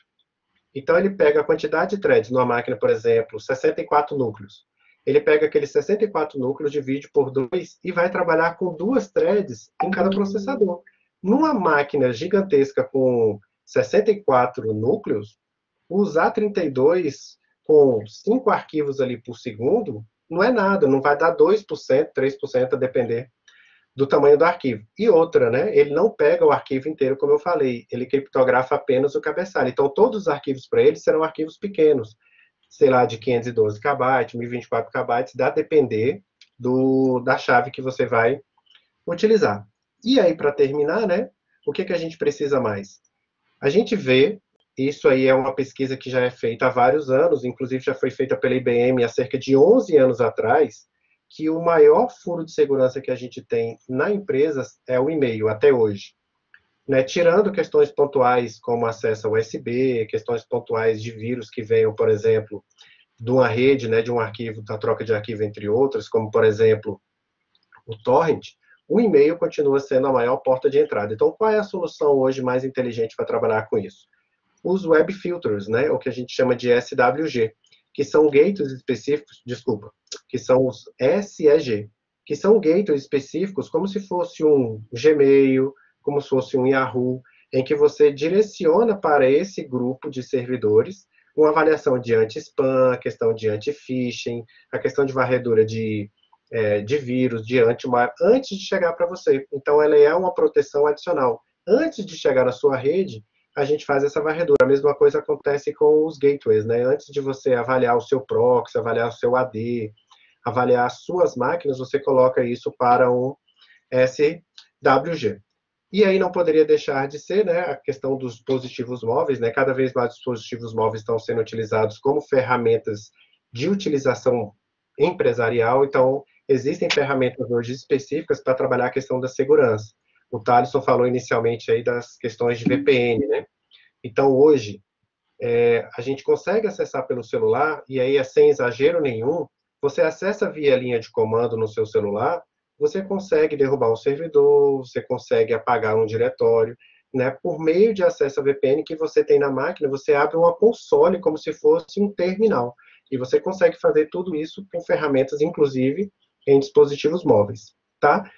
Então, ele pega a quantidade de threads numa máquina, por exemplo, 64 núcleos. Ele pega aqueles 64 núcleos, divide por 2 e vai trabalhar com 2 threads em cada processador. Numa máquina gigantesca com 64 núcleos, usar 32 com 5 arquivos ali por segundo não é nada, não vai dar 2%, 3%, a depender do tamanho do arquivo. E outra, né? Ele não pega o arquivo inteiro, como eu falei, ele criptografa apenas o cabeçalho. Então, todos os arquivos para ele serão arquivos pequenos, sei lá, de 512 KB, 1024 KB, dá a depender da chave que você vai utilizar. E aí, para terminar, né? O que a gente precisa mais? A gente vê, isso aí é uma pesquisa que já é feita há vários anos, inclusive já foi feita pela IBM há cerca de 11 anos atrás, que o maior furo de segurança que a gente tem na empresa é o e-mail, até hoje. Né? Tirando questões pontuais como acesso a USB, questões pontuais de vírus que venham, por exemplo, de uma rede, né, de um arquivo, da troca de arquivo entre outras, como, por exemplo, o torrent, o e-mail continua sendo a maior porta de entrada. Então, qual é a solução hoje mais inteligente para trabalhar com isso? Os web filters, né, o que a gente chama de SWG, que são gateways específicos, que são os SEG, que são gateways específicos como se fosse um Gmail, como se fosse um Yahoo, em que você direciona para esse grupo de servidores uma avaliação de anti-spam, a questão de anti-phishing, a questão de varredura de vírus, de anti-malware, antes de chegar para você. Então, ela é uma proteção adicional. Antes de chegar na sua rede, a gente faz essa varredura. A mesma coisa acontece com os gateways, né? Antes de você avaliar o seu proxy, avaliar o seu AD, avaliar as suas máquinas, você coloca isso para um SWG. E aí não poderia deixar de ser, né, a questão dos dispositivos móveis, né? Cada vez mais dispositivos móveis estão sendo utilizados como ferramentas de utilização empresarial, então existem ferramentas hoje específicas para trabalhar a questão da segurança. O Thaleson falou inicialmente aí das questões de VPN, né? Então, hoje, a gente consegue acessar pelo celular, e aí é sem exagero nenhum, você acessa via linha de comando no seu celular, você consegue derrubar um servidor, você consegue apagar um diretório, né? Por meio de acesso a VPN que você tem na máquina, você abre uma console como se fosse um terminal. E você consegue fazer tudo isso com ferramentas, inclusive, em dispositivos móveis, tá?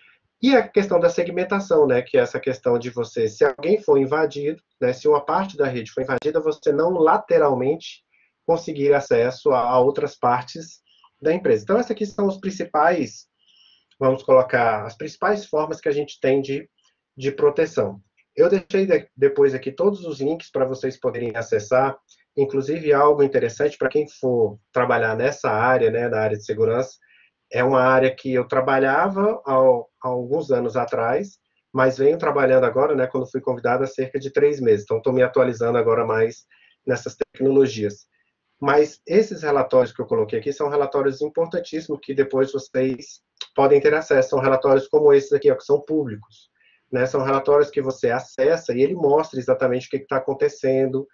E a questão da segmentação, né, que é essa questão de você, se alguém for invadido, né, se uma parte da rede for invadida, você não lateralmente conseguir acesso a outras partes da empresa. Então, essas aqui são os principais, vamos colocar, as principais formas que a gente tem de proteção. Eu deixei depois aqui todos os links para vocês poderem acessar, inclusive algo interessante para quem for trabalhar nessa área, né, na área de segurança. É uma área que eu trabalhava há alguns anos atrás, mas venho trabalhando agora, né, quando fui convidado, há cerca de 3 meses. Então, estou me atualizando agora mais nessas tecnologias. Mas esses relatórios que eu coloquei aqui são relatórios importantíssimos que depois vocês podem ter acesso. São relatórios como esses aqui, ó, que são públicos. Né? São relatórios que você acessa e ele mostra exatamente o que está acontecendo,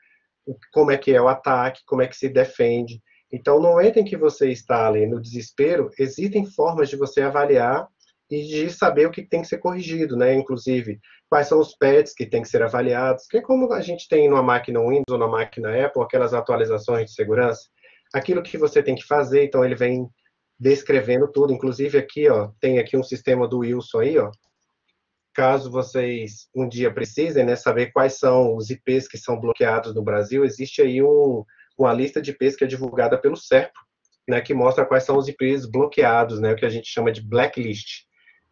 como é que é o ataque, como é que se defende. Então, no momento em que você está ali no desespero, existem formas de você avaliar e de saber o que tem que ser corrigido, né? Inclusive, quais são os patches que tem que ser avaliados, que é como a gente tem numa máquina Windows ou na máquina Apple, aquelas atualizações de segurança, aquilo que você tem que fazer, então ele vem descrevendo tudo, inclusive aqui, ó, tem aqui um sistema do Wilson aí, ó, caso vocês um dia precisem, né, saber quais são os IPs que são bloqueados no Brasil, existe aí uma lista de IPs que é divulgada pelo SERPRO, né, que mostra quais são os IPs bloqueados, né, o que a gente chama de blacklist,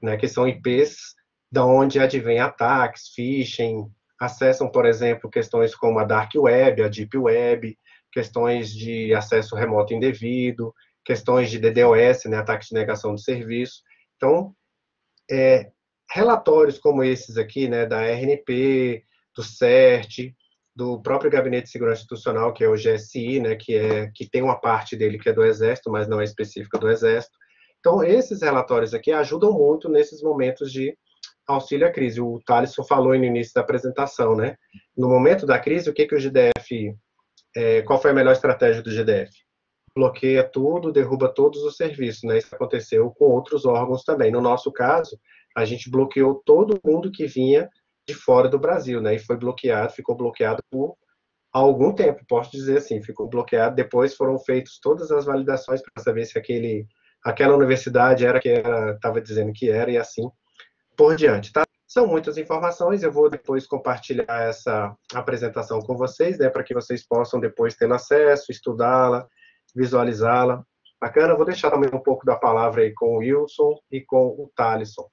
né, que são IPs da onde advém ataques, phishing, acessam, por exemplo, questões como a Dark Web, a Deep Web, questões de acesso remoto indevido, questões de DDoS, né, ataques de negação de serviço. Então, relatórios como esses aqui, né, da RNP, do CERT, do próprio Gabinete de Segurança Institucional, que é o GSI, né, que tem uma parte dele que é do Exército, mas não é específica do Exército. Então, esses relatórios aqui ajudam muito nesses momentos de auxílio à crise. O Thaleson falou no início da apresentação, né? No momento da crise, o que o GDF, qual foi a melhor estratégia do GDF? Bloqueia tudo, derruba todos os serviços, né? Isso aconteceu com outros órgãos também. No nosso caso, a gente bloqueou todo mundo que vinha de fora do Brasil, né? E foi bloqueado, ficou bloqueado por algum tempo, posso dizer assim, ficou bloqueado. Depois foram feitas todas as validações para saber se aquela universidade era que estava dizendo que era, e assim por diante, tá? São muitas informações, eu vou depois compartilhar essa apresentação com vocês, né, para que vocês possam depois ter acesso, estudá-la, visualizá-la. Bacana? Eu vou deixar também um pouco da palavra aí com o Wilson e com o Thaleson.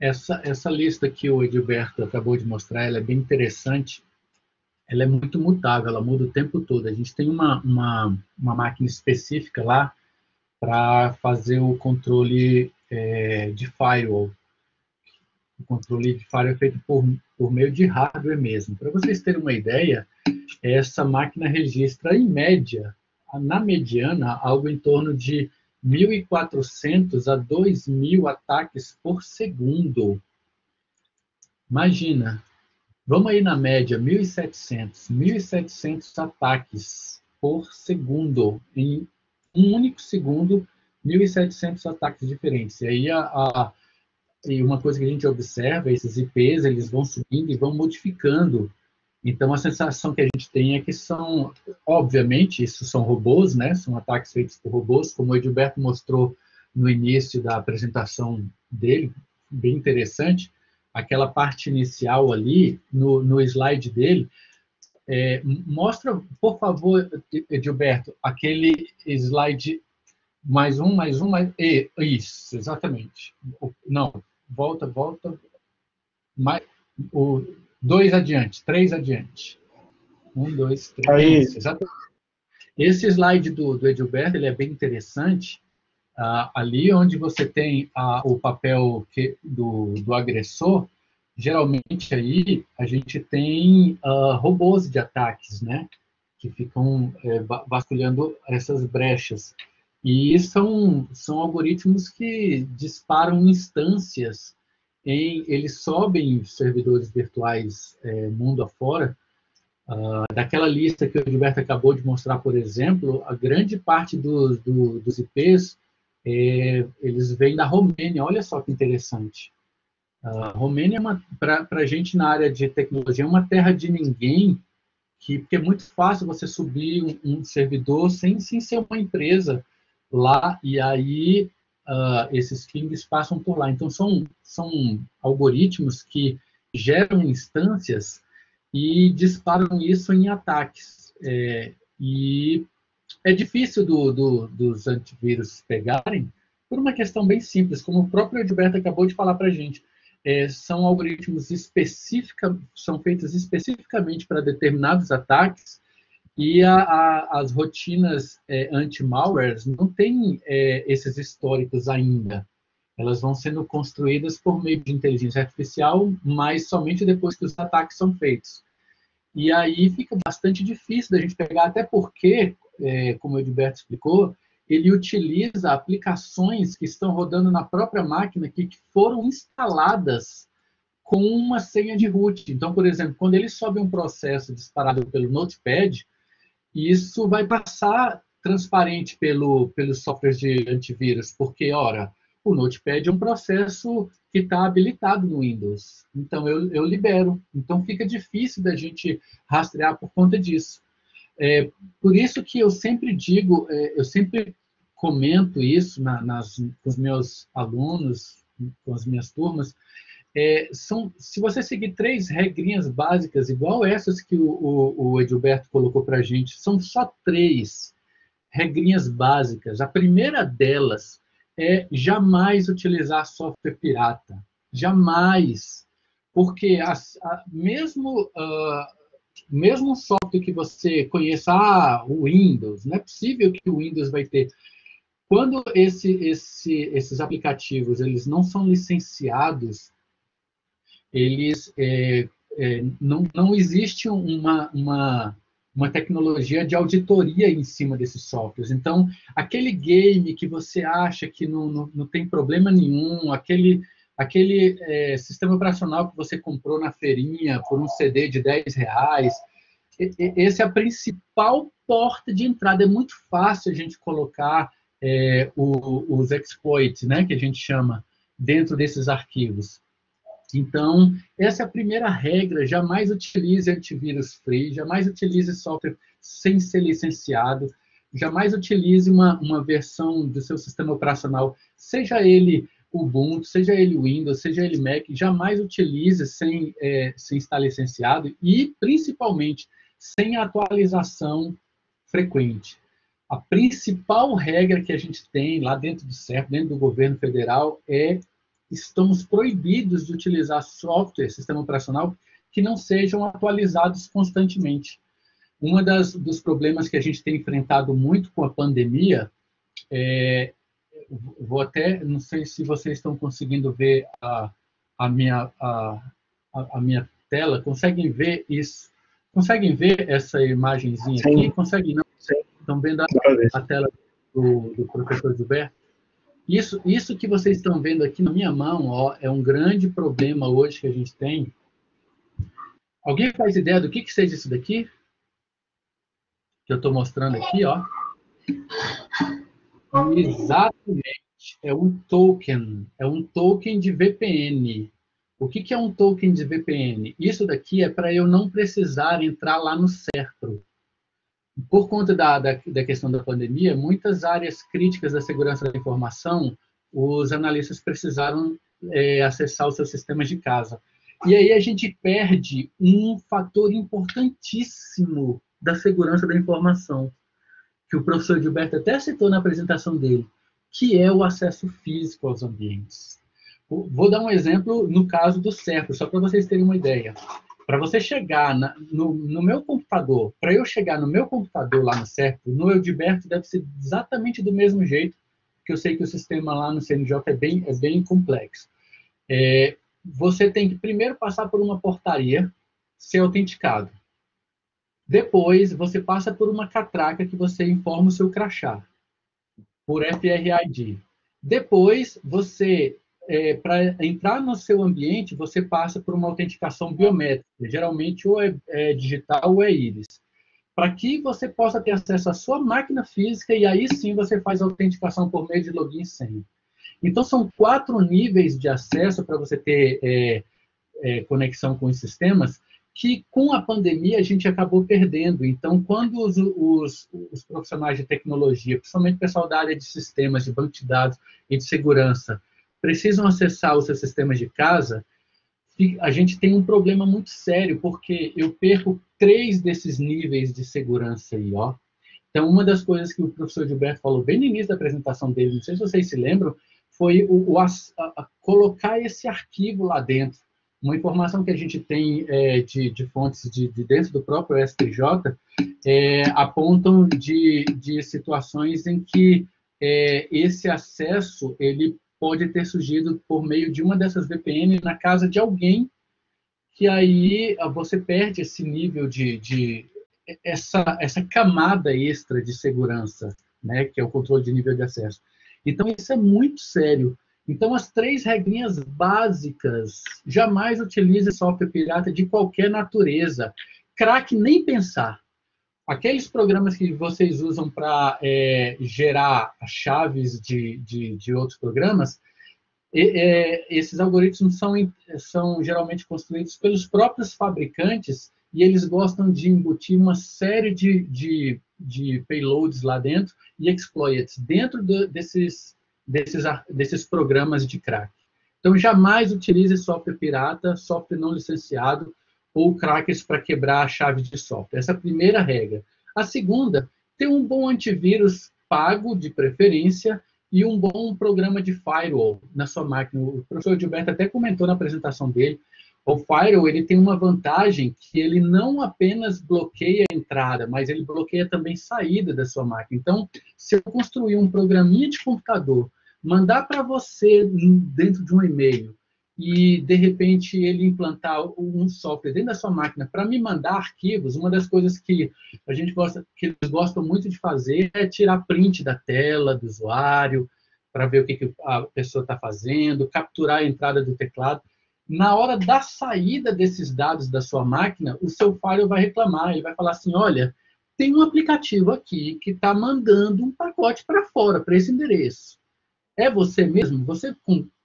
Essa lista que o Edilberto acabou de mostrar, ela é bem interessante. Ela é muito mutável, ela muda o tempo todo. A gente tem uma máquina específica lá para fazer o controle de firewall. O controle de firewall é feito por meio de hardware mesmo. Para vocês terem uma ideia, essa máquina registra, em média, na mediana, algo em torno de 1.400 a 2.000 ataques por segundo. Imagina, vamos aí na média, 1.700 ataques por segundo. Em um único segundo, 1.700 ataques diferentes. E aí, e uma coisa que a gente observa, esses IPs, eles vão subindo e vão modificando. Então, a sensação que a gente tem é que são, obviamente, isso são robôs, né? São ataques feitos por robôs, como o Edilberto mostrou no início da apresentação dele, bem interessante. Aquela parte inicial ali, no slide dele, mostra, por favor, Edilberto, aquele slide mais um, isso, exatamente. Não, volta, mais, 2 adiante, 3 adiante. 1, 2, 3. Isso, exatamente. Esse slide do Edilberto, ele é bem interessante. Ali onde você tem o papel do agressor, geralmente aí a gente tem robôs de ataques, né? Que ficam vasculhando essas brechas. E são algoritmos que disparam instâncias, eles sobem servidores virtuais mundo afora. Daquela lista que o Gilberto acabou de mostrar, por exemplo, a grande parte dos IPs, eles vêm da Romênia. Olha só que interessante. A Romênia, para a gente na área de tecnologia, é uma terra de ninguém, porque é muito fácil você subir um servidor sem ser uma empresa lá, e aí esses pings passam por lá. Então, são algoritmos que geram instâncias e disparam isso em ataques. E é difícil dos antivírus pegarem por uma questão bem simples, como o próprio Edilberto acabou de falar para a gente. São algoritmos são feitos especificamente para determinados ataques, e as rotinas anti-malwares não têm esses históricos ainda. Elas vão sendo construídas por meio de inteligência artificial, mas somente depois que os ataques são feitos. E aí fica bastante difícil da gente pegar, até porque, como o Edilberto explicou, ele utiliza aplicações que estão rodando na própria máquina que foram instaladas com uma senha de root. Então, por exemplo, quando ele sobe um processo disparado pelo Notepad, isso vai passar transparente pelos softwares de antivírus, porque, ora, o Notepad é um processo que está habilitado no Windows. Então, eu libero. Então, fica difícil da gente rastrear por conta disso. Por isso que eu sempre digo, eu sempre comento isso com os meus alunos, com as minhas turmas, se você seguir 3 regrinhas básicas, igual essas que o Edilberto colocou para a gente, são só 3 regrinhas básicas. A primeira delas é jamais utilizar software pirata. Jamais. Porque mesmo um software que você conheça, o Windows, não é possível que o Windows vai ter. Quando esses aplicativos eles não são licenciados, não existe uma tecnologia de auditoria em cima desses softwares. Então, aquele game que você acha que não tem problema nenhum, aquele sistema operacional que você comprou na feirinha por um CD de R$10, essa é a principal porta de entrada. É muito fácil a gente colocar os exploits, né, que a gente chama, dentro desses arquivos. Então, essa é a primeira regra: jamais utilize antivírus free, jamais utilize software sem ser licenciado, jamais utilize uma versão do seu sistema operacional, seja ele Ubuntu, seja ele Windows, seja ele Mac, jamais utilize sem estar licenciado e, principalmente, sem atualização frequente. A principal regra que a gente tem lá dentro do CERF, dentro do governo federal, estamos proibidos de utilizar software, sistema operacional, que não sejam atualizados constantemente. Dos problemas que a gente tem enfrentado muito com a pandemia, não sei se vocês estão conseguindo ver a minha tela, conseguem ver isso? Conseguem ver essa imagenzinha aqui? Conseguem, não? Estão vendo a tela do professor Gilberto? Isso que vocês estão vendo aqui na minha mão, é um grande problema hoje que a gente tem. Alguém faz ideia do que seja isso daqui? Que eu estou mostrando aqui, ó. Exatamente. É um token de VPN. O que é um token de VPN? Isso daqui é para eu não precisar entrar lá no Serpro. Por conta da questão da pandemia, muitas áreas críticas da segurança da informação, os analistas precisaram acessar os seus sistemas de casa. E aí a gente perde um fator importantíssimo da segurança da informação, que o professor Gilberto até citou na apresentação dele, que é o acesso físico aos ambientes. Vou dar um exemplo no caso do Serpro, só para vocês terem uma ideia. Para você chegar no meu computador, para eu chegar no meu computador lá no Serpro, no Edilberto deve ser exatamente do mesmo jeito, porque eu sei que o sistema lá no CNJ é bem complexo. Você tem que primeiro passar por uma portaria, ser autenticado. Depois, você passa por uma catraca que você informa o seu crachá, por FRID. Depois, para entrar no seu ambiente, você passa por uma autenticação biométrica, geralmente ou é digital ou é íris, para que você possa ter acesso à sua máquina física e aí sim você faz a autenticação por meio de login e senha. Então, são 4 níveis de acesso para você ter conexão com os sistemas que, com a pandemia, a gente acabou perdendo. Então, quando os profissionais de tecnologia, principalmente o pessoal da área de sistemas, de banco de dados e de segurança, precisam acessar os seus sistemas de casa, a gente tem um problema muito sério, porque eu perco 3 desses níveis de segurança aí, ó. Então, uma das coisas que o professor Gilberto falou bem no início da apresentação dele, não sei se vocês se lembram, foi colocar esse arquivo lá dentro. Uma informação que a gente tem de fontes de dentro do próprio STJ apontam de situações em que esse acesso ele pode ter surgido por meio de uma dessas VPN na casa de alguém, que aí você perde esse nível essa camada extra de segurança, né, que é o controle de nível de acesso. Então, isso é muito sério. Então, as 3 regrinhas básicas: jamais utilize software pirata de qualquer natureza. Crack, nem pensar. Aqueles programas que vocês usam para gerar chaves de outros programas, esses algoritmos são geralmente construídos pelos próprios fabricantes e eles gostam de embutir uma série de payloads lá dentro e exploits dentro desses programas de crack. Então, jamais utilize software pirata, software não licenciado ou crackers para quebrar a chave de software. Essa é a primeira regra. A segunda, ter um bom antivírus pago, de preferência, e um bom programa de firewall na sua máquina. O professor Gilberto até comentou na apresentação dele, o firewall ele tem uma vantagem que ele não apenas bloqueia a entrada, mas ele bloqueia também a saída da sua máquina. Então, se eu construir um programinha de computador, mandar para você dentro de um e-mail, e, de repente, ele implantar um software dentro da sua máquina para me mandar arquivos, uma das coisas que a gente que eles gostam muito de fazer é tirar print da tela do usuário, para ver o que a pessoa está fazendo, capturar a entrada do teclado. Na hora da saída desses dados da sua máquina, o seu firewall vai reclamar, ele vai falar assim, olha, tem um aplicativo aqui que está mandando um pacote para fora, para esse endereço. É você mesmo? Você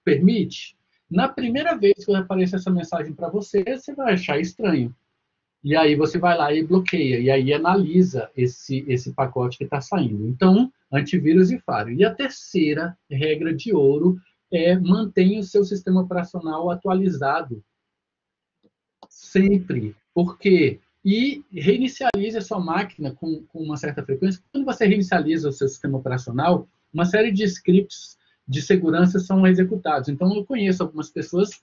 permite? Na primeira vez que aparecer essa mensagem para você, você vai achar estranho. E aí você vai lá e bloqueia, e aí analisa esse pacote que está saindo. Então, antivírus e firewall. E a terceira regra de ouro é mantenha o seu sistema operacional atualizado. Sempre. Por quê? E reinicialize a sua máquina com uma certa frequência. Quando você reinicializa o seu sistema operacional, uma série de scripts de segurança são executados. Então, eu conheço algumas pessoas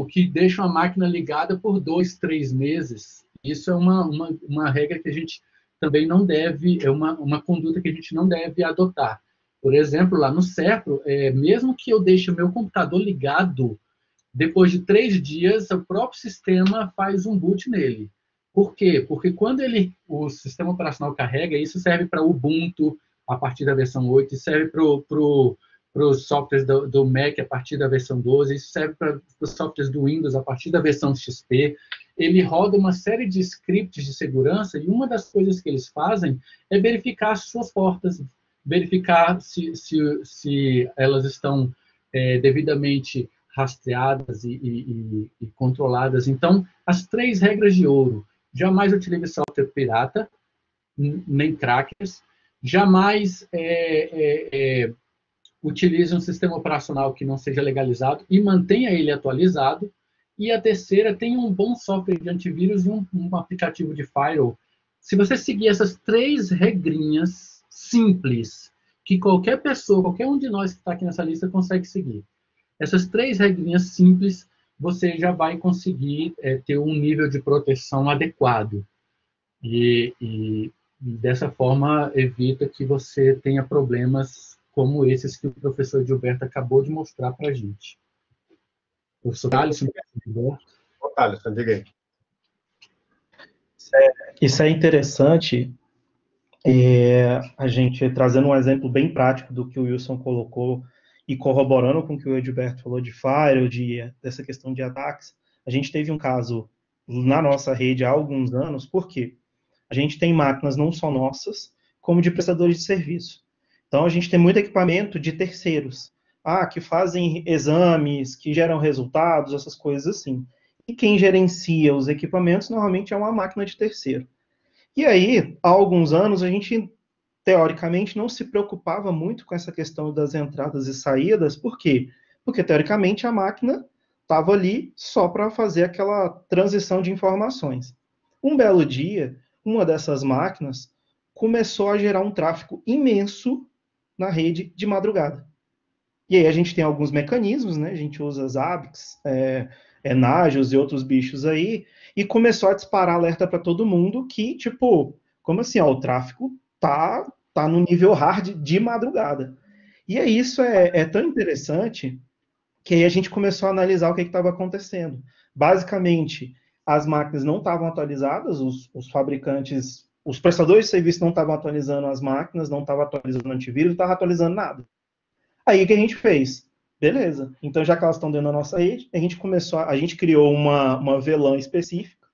que deixam a máquina ligada por 2, 3 meses. Isso é uma regra que a gente também não deve, é uma conduta que a gente não deve adotar. Por exemplo, lá no Serpro, mesmo que eu deixe o meu computador ligado, depois de 3 dias, o próprio sistema faz um boot nele. Por quê? Porque quando o sistema operacional carrega, isso serve para o Ubuntu, a partir da versão 8, serve para os softwares do Mac a partir da versão 12, isso serve para os softwares do Windows a partir da versão XP. Ele roda uma série de scripts de segurança e uma das coisas que eles fazem é verificar as suas portas, verificar se elas estão devidamente rastreadas e controladas. Então, as 3 regras de ouro. Jamais utilize software pirata, nem crackers. Jamais utilize um sistema operacional que não seja legalizado e mantenha ele atualizado. E a terceira, tenha um bom software de antivírus e um aplicativo de firewall. Se você seguir essas 3 regrinhas simples, que qualquer pessoa, qualquer um de nós que está aqui nessa lista consegue seguir, essas 3 regrinhas simples, você já vai conseguir ter um nível de proteção adequado. E dessa forma, evita que você tenha problemas como esses que o professor Gilberto acabou de mostrar para a gente. Professor Alisson, Alisson, diga aí. Isso é interessante, a gente trazendo um exemplo bem prático do que o Wilson colocou e corroborando com o que o Edilberto falou de firewall, dessa questão de ataques. A gente teve um caso na nossa rede há alguns anos, porque a gente tem máquinas não só nossas, como de prestadores de serviço. Então, a gente tem muito equipamento de terceiros, que fazem exames, que geram resultados, essas coisas assim. E quem gerencia os equipamentos, normalmente, é uma máquina de terceiro. E aí, há alguns anos, a gente, teoricamente, não se preocupava muito com essa questão das entradas e saídas. Por quê? Porque, teoricamente, a máquina estava ali só para fazer aquela transição de informações. Um belo dia, uma dessas máquinas começou a gerar um tráfego imenso na rede de madrugada. E aí a gente tem alguns mecanismos, né? A gente usa Zabbix, Nagios e outros bichos aí, e começou a disparar alerta para todo mundo que, tipo, como assim, o tráfego tá no nível hard de madrugada. E aí isso é tão interessante que aí a gente começou a analisar o que estava acontecendo. Basicamente, as máquinas não estavam atualizadas, os fabricantes, os prestadores de serviço não estavam atualizando as máquinas, não estavam atualizando o antivírus, não estavam atualizando nada. Aí o que a gente fez? Beleza, então já que elas estão dentro da nossa rede, a gente criou uma VLAN específica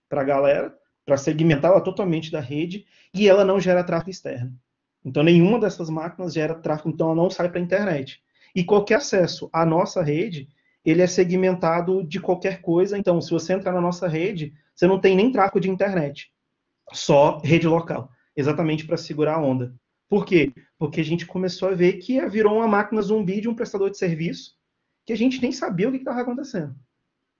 para a galera, para segmentá-la totalmente da rede, e ela não gera tráfego externo. Então, nenhuma dessas máquinas gera tráfego, então ela não sai para a internet. E qualquer acesso à nossa rede, ele é segmentado de qualquer coisa. Então, se você entrar na nossa rede, você não tem nem tráfego de internet, só rede local, exatamente para segurar a onda. Por quê? Porque a gente começou a ver que virou uma máquina zumbi de um prestador de serviço, que a gente nem sabia o que estava acontecendo.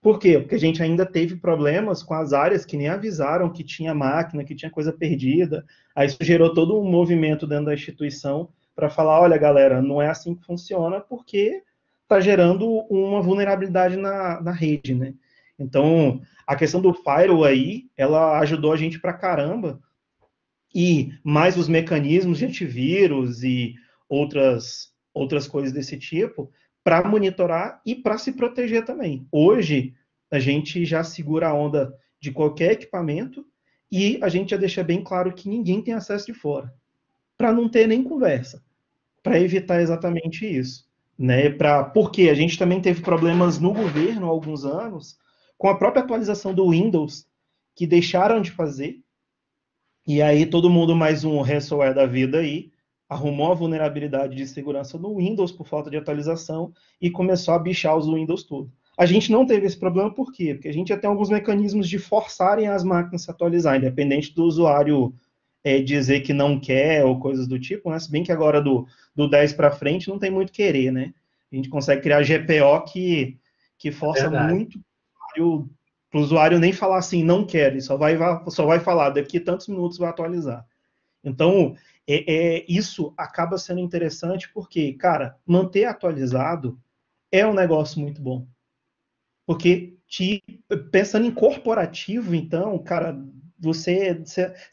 Por quê? Porque a gente ainda teve problemas com as áreas que nem avisaram que tinha máquina, que tinha coisa perdida. Aí isso gerou todo um movimento dentro da instituição para falar, olha, galera, não é assim que funciona, porque está gerando uma vulnerabilidade na rede, né? Então, a questão do firewall aí, ela ajudou a gente para caramba, e mais os mecanismos de antivírus e outras coisas desse tipo, para monitorar e para se proteger também. Hoje, a gente já segura a onda de qualquer equipamento e a gente já deixa bem claro que ninguém tem acesso de fora, para não ter nem conversa, para evitar exatamente isso. Né? Porque a gente também teve problemas no governo há alguns anos, com a própria atualização do Windows, que deixaram de fazer, e aí todo mundo mais um ransomware da vida aí, arrumou a vulnerabilidade de segurança no Windows por falta de atualização e começou a bichar os Windows tudo. A gente não teve esse problema, por quê? Porque a gente já tem alguns mecanismos de forçarem as máquinas a se atualizar, independente do usuário dizer que não quer ou coisas do tipo, né? Se bem que agora do 10 para frente não tem muito querer, né? A gente consegue criar GPO que força muito para o usuário nem falar assim, não quero, ele só vai falar, daqui a tantos minutos vai atualizar. Então, isso acaba sendo interessante porque, cara, manter atualizado é um negócio muito bom. Porque, pensando em corporativo, então, cara, você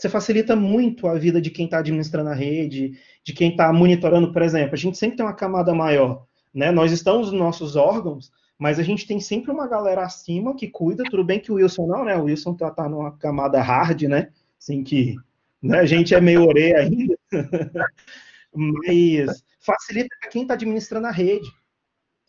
facilita muito a vida de quem está administrando a rede, de quem está monitorando, por exemplo. A gente sempre tem uma camada maior, né? Nós estamos nos nossos órgãos, mas a gente tem sempre uma galera acima que cuida. Tudo bem que o Wilson não, né? O Wilson tá numa camada hard, né? Assim que, né? A gente é meio orelha ainda, mas facilita para quem está administrando a rede.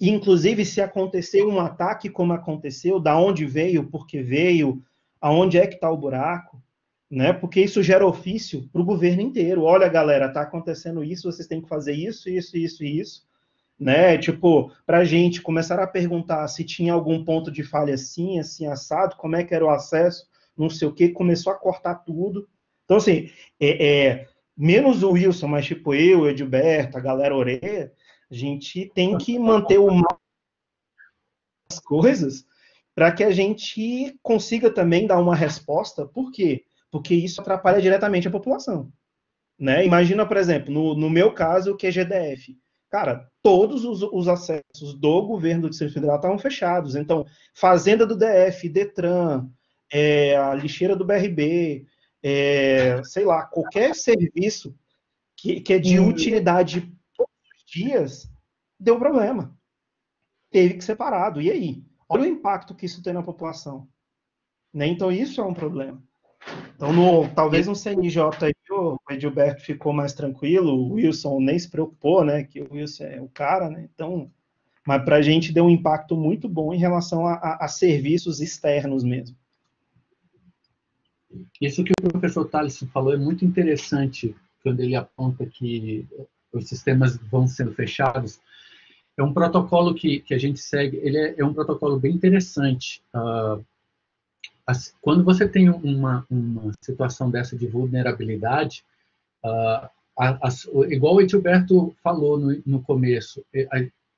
E, inclusive, se acontecer um ataque como aconteceu, da onde veio, por que veio, aonde é que está o buraco, né? Porque isso gera ofício para o governo inteiro. Olha, galera, está acontecendo isso, vocês têm que fazer isso, isso, isso e isso. Né? Tipo, para a gente começar a perguntar se tinha algum ponto de falha assim, assim, assado, como é que era o acesso, não sei o que, começou a cortar tudo. Então, assim, menos o Wilson, mas tipo eu, o Edilberto, a galera Orelha, a gente tem que manter as coisas para que a gente consiga também dar uma resposta. Por quê? Porque isso atrapalha diretamente a população. Né? Imagina, por exemplo, no meu caso, o QGDF. Cara, todos os acessos do governo do Distrito Federal estavam fechados. Então, Fazenda do DF, Detran, a lixeira do BRB, sei lá, qualquer serviço que é de utilidade todos os dias, deu problema. Teve que ser parado. E aí? Olha o impacto que isso tem na população. Né? Então, isso é um problema. Então, talvez no CNJ aí, o Edilberto ficou mais tranquilo, o Wilson nem se preocupou, né? Que o Wilson é o cara, né? Então, mas para a gente deu um impacto muito bom em relação a serviços externos mesmo. Isso que o professor Thaleson falou é muito interessante, quando ele aponta que os sistemas vão sendo fechados. É um protocolo que a gente segue, ele é um protocolo bem interessante. Quando você tem uma situação dessa de vulnerabilidade, igual o Edilberto falou no começo,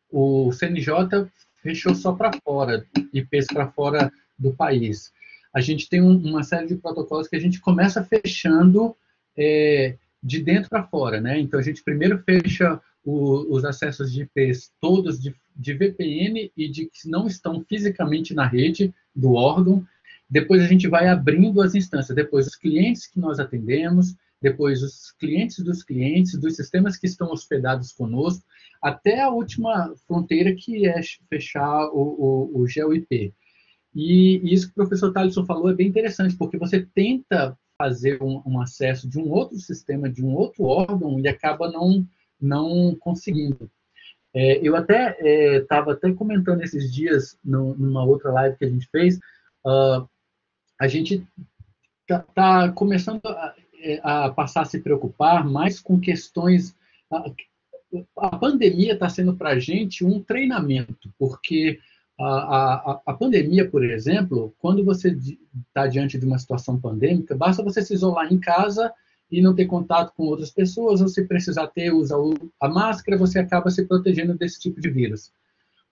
o CNJ fechou só para fora, IPs para fora do país. A gente tem uma série de protocolos que a gente começa fechando de dentro para fora, né? Então, a gente primeiro fecha os acessos de IPs todos de VPN e de que não estão fisicamente na rede do órgão. Depois a gente vai abrindo as instâncias, depois os clientes que nós atendemos, depois os clientes, dos sistemas que estão hospedados conosco, até a última fronteira que é fechar o GeoIP. E isso que o professor Thaleson falou é bem interessante, porque você tenta fazer um acesso de um outro sistema, de um outro órgão, e acaba não conseguindo. Eu até estava até comentando esses dias, numa outra live que a gente fez, a gente tá começando a passar a se preocupar mais com questões. A pandemia está sendo para a gente um treinamento, porque a pandemia, por exemplo, quando você está diante de uma situação pandêmica, basta você se isolar em casa e não ter contato com outras pessoas, ou se precisar ter, usa a máscara, você acaba se protegendo desse tipo de vírus.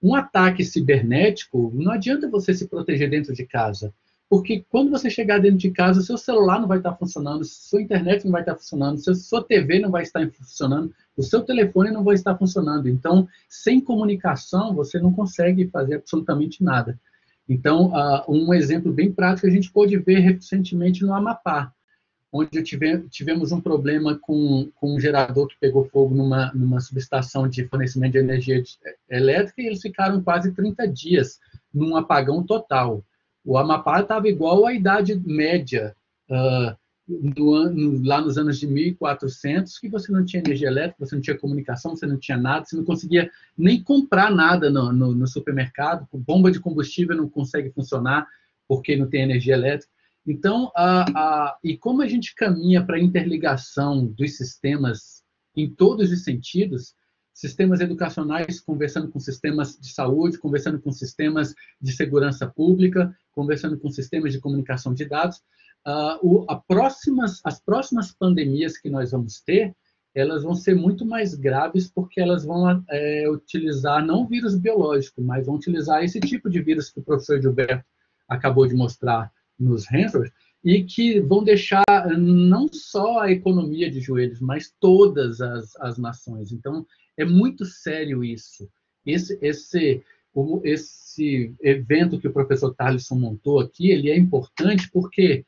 Um ataque cibernético, não adianta você se proteger dentro de casa, porque quando você chegar dentro de casa, seu celular não vai estar funcionando, sua internet não vai estar funcionando, sua TV não vai estar funcionando, o seu telefone não vai estar funcionando. Então, sem comunicação, você não consegue fazer absolutamente nada. Então, um exemplo bem prático a gente pôde ver recentemente no Amapá, onde tivemos um problema com um gerador que pegou fogo numa subestação de fornecimento de energia elétrica, e eles ficaram quase 30 dias num apagão total. O Amapá estava igual à Idade Média, lá nos anos de 1400, que você não tinha energia elétrica, você não tinha comunicação, você não tinha nada, você não conseguia nem comprar nada no supermercado, bomba de combustível não consegue funcionar porque não tem energia elétrica. Então, e como a gente caminha para a interligação dos sistemas em todos os sentidos, sistemas educacionais conversando com sistemas de saúde, conversando com sistemas de segurança pública, conversando com sistemas de comunicação de dados, as próximas pandemias que nós vamos ter, elas vão ser muito mais graves, porque elas vão utilizar não vírus biológico, mas vão utilizar esse tipo de vírus que o professor Gilberto acabou de mostrar nos Hansard, e que vão deixar não só a economia de joelhos, mas todas as nações. Então, é muito sério isso. Esse evento que o professor Tarleson montou aqui, ele é importante porque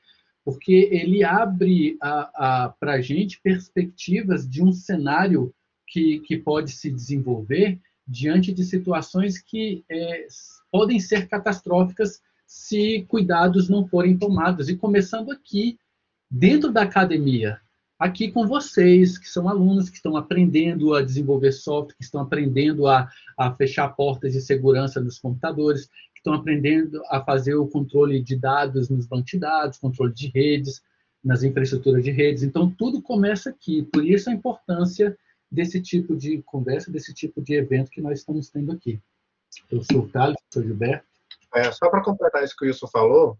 ele abre para a gente perspectivas de um cenário que pode se desenvolver diante de situações que podem ser catastróficas se cuidados não forem tomados. E começando aqui, dentro da academia, aqui com vocês, que são alunos, que estão aprendendo a desenvolver software, que estão aprendendo a fechar portas de segurança nos computadores, que estão aprendendo a fazer o controle de dados nos bancos de dados, controle de redes, nas infraestruturas de redes. Então, tudo começa aqui. Por isso a importância desse tipo de conversa, desse tipo de evento que nós estamos tendo aqui. Eu sou o Carlos, sou o Gilberto. Só para completar isso que o Wilson falou,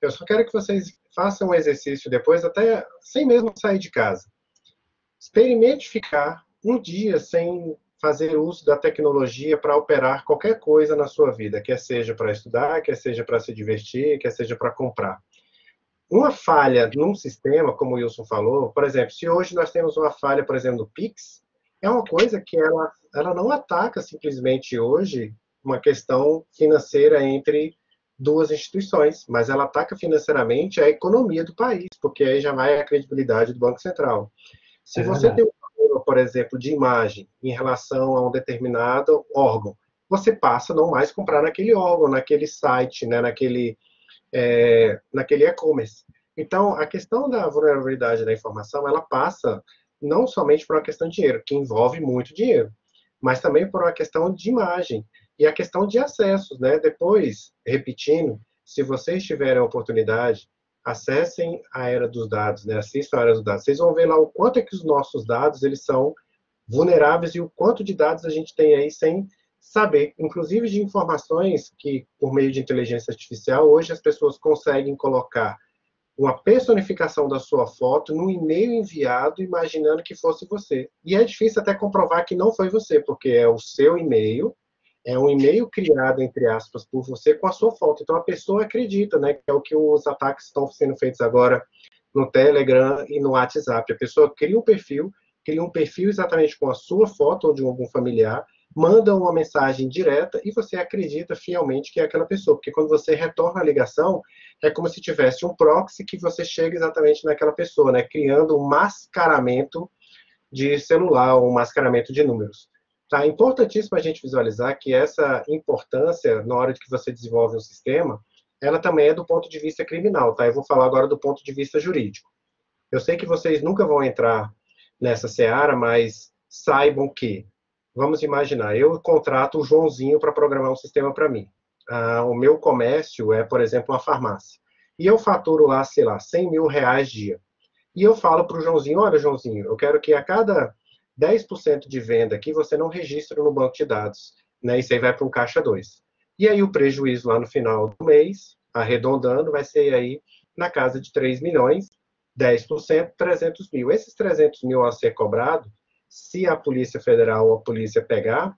eu só quero que vocês façam um exercício depois, até sem mesmo sair de casa. Experimente ficar um dia sem fazer uso da tecnologia para operar qualquer coisa na sua vida, quer seja para estudar, quer seja para se divertir, quer seja para comprar. Uma falha num sistema, como o Wilson falou, por exemplo, se hoje nós temos uma falha, por exemplo, no Pix, é uma coisa que ela não ataca simplesmente hoje uma questão financeira entre duas instituições, mas ela ataca financeiramente a economia do país, porque aí já vai a credibilidade do Banco Central. Se você tem um problema, por exemplo, de imagem em relação a um determinado órgão, você passa a não mais comprar naquele órgão, naquele site, né, naquele e-commerce. Então, a questão da vulnerabilidade da informação, ela passa não somente por uma questão de dinheiro, que envolve muito dinheiro, mas também por uma questão de imagem e a questão de acessos, né? Depois, repetindo, se vocês tiverem a oportunidade, acessem a Era dos Dados, né? Assistam a Era dos Dados. Vocês vão ver lá o quanto é que os nossos dados eles são vulneráveis e o quanto de dados a gente tem aí sem saber, inclusive de informações que, por meio de inteligência artificial, hoje as pessoas conseguem colocar uma personificação da sua foto no e-mail enviado, imaginando que fosse você. E é difícil até comprovar que não foi você, porque é o seu e-mail, é um e-mail criado, entre aspas, por você com a sua foto. Então a pessoa acredita, né, que é o que os ataques estão sendo feitos agora no Telegram e no WhatsApp. A pessoa cria um perfil exatamente com a sua foto ou de algum familiar, manda uma mensagem direta e você acredita fielmente que é aquela pessoa, porque quando você retorna a ligação, é como se tivesse um proxy que você chega exatamente naquela pessoa, né, criando um mascaramento de celular, um mascaramento de números. Tá? É importantíssimo a gente visualizar que essa importância, na hora de que você desenvolve um sistema, ela também é do ponto de vista criminal. Tá? Eu vou falar agora do ponto de vista jurídico. Eu sei que vocês nunca vão entrar nessa seara, mas saibam que, vamos imaginar, eu contrato o Joãozinho para programar um sistema para mim. O meu comércio é, por exemplo, uma farmácia. e eu faturo lá, sei lá, 100 mil reais dia. E eu falo para o Joãozinho, olha, Joãozinho, eu quero que a cada 10% de venda aqui você não registre no banco de dados, né? Isso aí vai para um caixa 2. E aí o prejuízo lá no final do mês, arredondando, vai ser aí na casa de 3 milhões, 10%, 300 mil. Esses 300 mil a ser cobrado, se a Polícia Federal ou a polícia pegar,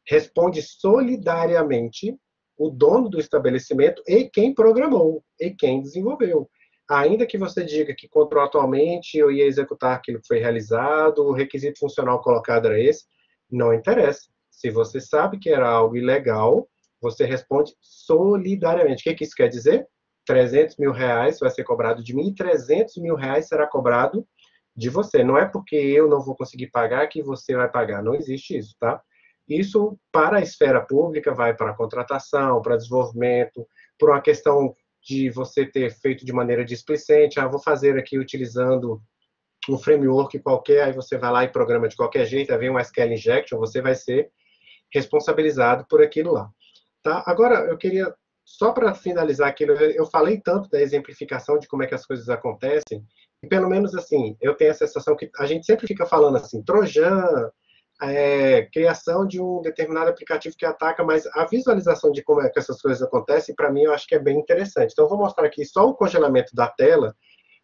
responde solidariamente o dono do estabelecimento e quem programou, e quem desenvolveu. Ainda que você diga que contratualmente eu ia executar aquilo que foi realizado, o requisito funcional colocado era esse, não interessa. Se você sabe que era algo ilegal, você responde solidariamente. O que isso quer dizer? 300 mil reais vai ser cobrado de mim e 300 mil reais será cobrado de você. Não é porque eu não vou conseguir pagar que você vai pagar. Não existe isso, tá? Isso, para a esfera pública, vai para a contratação, para desenvolvimento, por uma questão de você ter feito de maneira displicente, vou fazer aqui utilizando um framework qualquer, aí você vai lá e programa de qualquer jeito, aí vem um SQL injection, você vai ser responsabilizado por aquilo lá. Tá? Agora, eu queria, só para finalizar aquilo, eu falei tanto da exemplificação de como é que as coisas acontecem, e pelo menos assim, eu tenho a sensação que a gente sempre fica falando assim, Trojan, criação de um determinado aplicativo que ataca, mas a visualização de como é que essas coisas acontecem, para mim, eu acho que é bem interessante. Então, eu vou mostrar aqui só o congelamento da tela.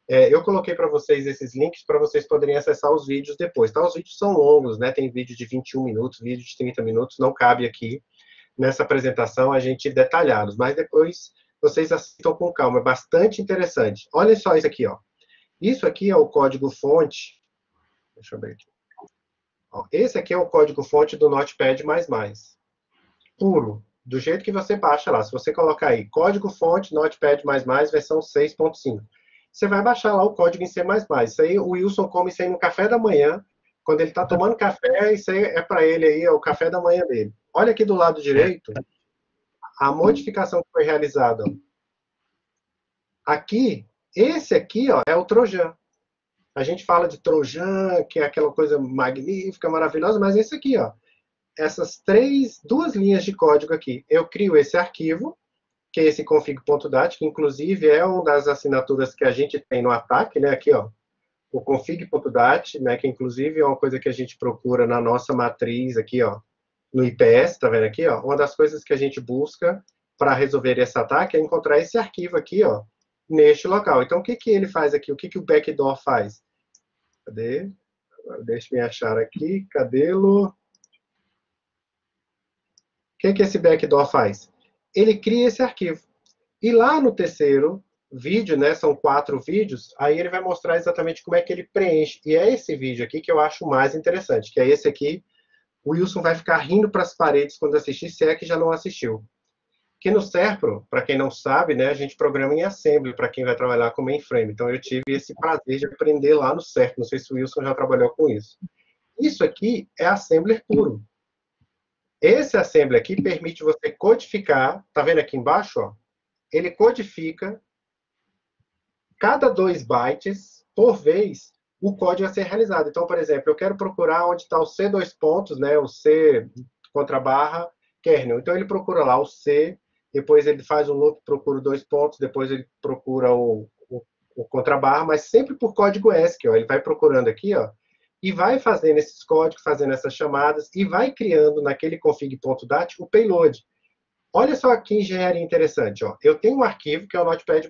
Eu coloquei para vocês esses links para vocês poderem acessar os vídeos depois. Tá? Os vídeos são longos, né? Tem vídeo de 21 minutos, vídeo de 30 minutos, não cabe aqui nessa apresentação a gente detalhá-los, mas depois vocês assistam com calma, é bastante interessante. Olha só isso aqui, ó. Isso aqui é o código-fonte. Deixa eu ver aqui. Esse aqui é o código-fonte do Notepad++, puro, do jeito que você baixa lá. Se você colocar aí, código-fonte Notepad++, versão 6.5. Você vai baixar lá o código em C++. Isso aí, o Wilson come isso aí no café da manhã, quando ele está tomando café, isso aí é para ele aí, é o café da manhã dele. Olha aqui do lado direito, a modificação que foi realizada. Aqui, esse aqui, ó, é o Trojan. A gente fala de Trojan, que é aquela coisa magnífica, maravilhosa, mas esse aqui, ó, essas duas linhas de código aqui, eu crio esse arquivo, que é esse config.dat, que inclusive é uma das assinaturas que a gente tem no ataque, né, aqui, ó, o config.dat, né, que inclusive é uma coisa que a gente procura na nossa matriz aqui, ó, no IPS, tá vendo aqui, ó, uma das coisas que a gente busca para resolver esse ataque é encontrar esse arquivo aqui, ó, neste local. Então, o que ele faz aqui? O que o backdoor faz? Cadê? Agora, deixa eu me achar aqui. Cadê-lo? O que esse backdoor faz? Ele cria esse arquivo. E lá no terceiro vídeo, né, são 4 vídeos, aí ele vai mostrar exatamente como é que ele preenche. E é esse vídeo aqui que eu acho mais interessante, que é esse aqui. O Wilson vai ficar rindo para as paredes quando assistir, se é que já não assistiu. Que no Serpro, para quem não sabe, né, a gente programa em Assembly, para quem vai trabalhar com mainframe. Então, eu tive esse prazer de aprender lá no Serpro. Não sei se o Wilson já trabalhou com isso. Isso aqui é Assembler puro. Esse Assembly aqui permite você codificar, tá vendo aqui embaixo? Ó? Ele codifica cada 2 bytes por vez o código a ser realizado. Então, por exemplo, eu quero procurar onde está o C2 pontos, né, o C contra barra kernel. Então, ele procura lá o C, depois ele faz um loop, procura 2 pontos, depois ele procura o contrabarra, mas sempre por código ESC. Ó. Ele vai procurando aqui, ó, e vai fazendo esses códigos, fazendo essas chamadas, e vai criando naquele config.dat o payload. Olha só que engenharia interessante. Ó. Eu tenho um arquivo que é o Notepad++.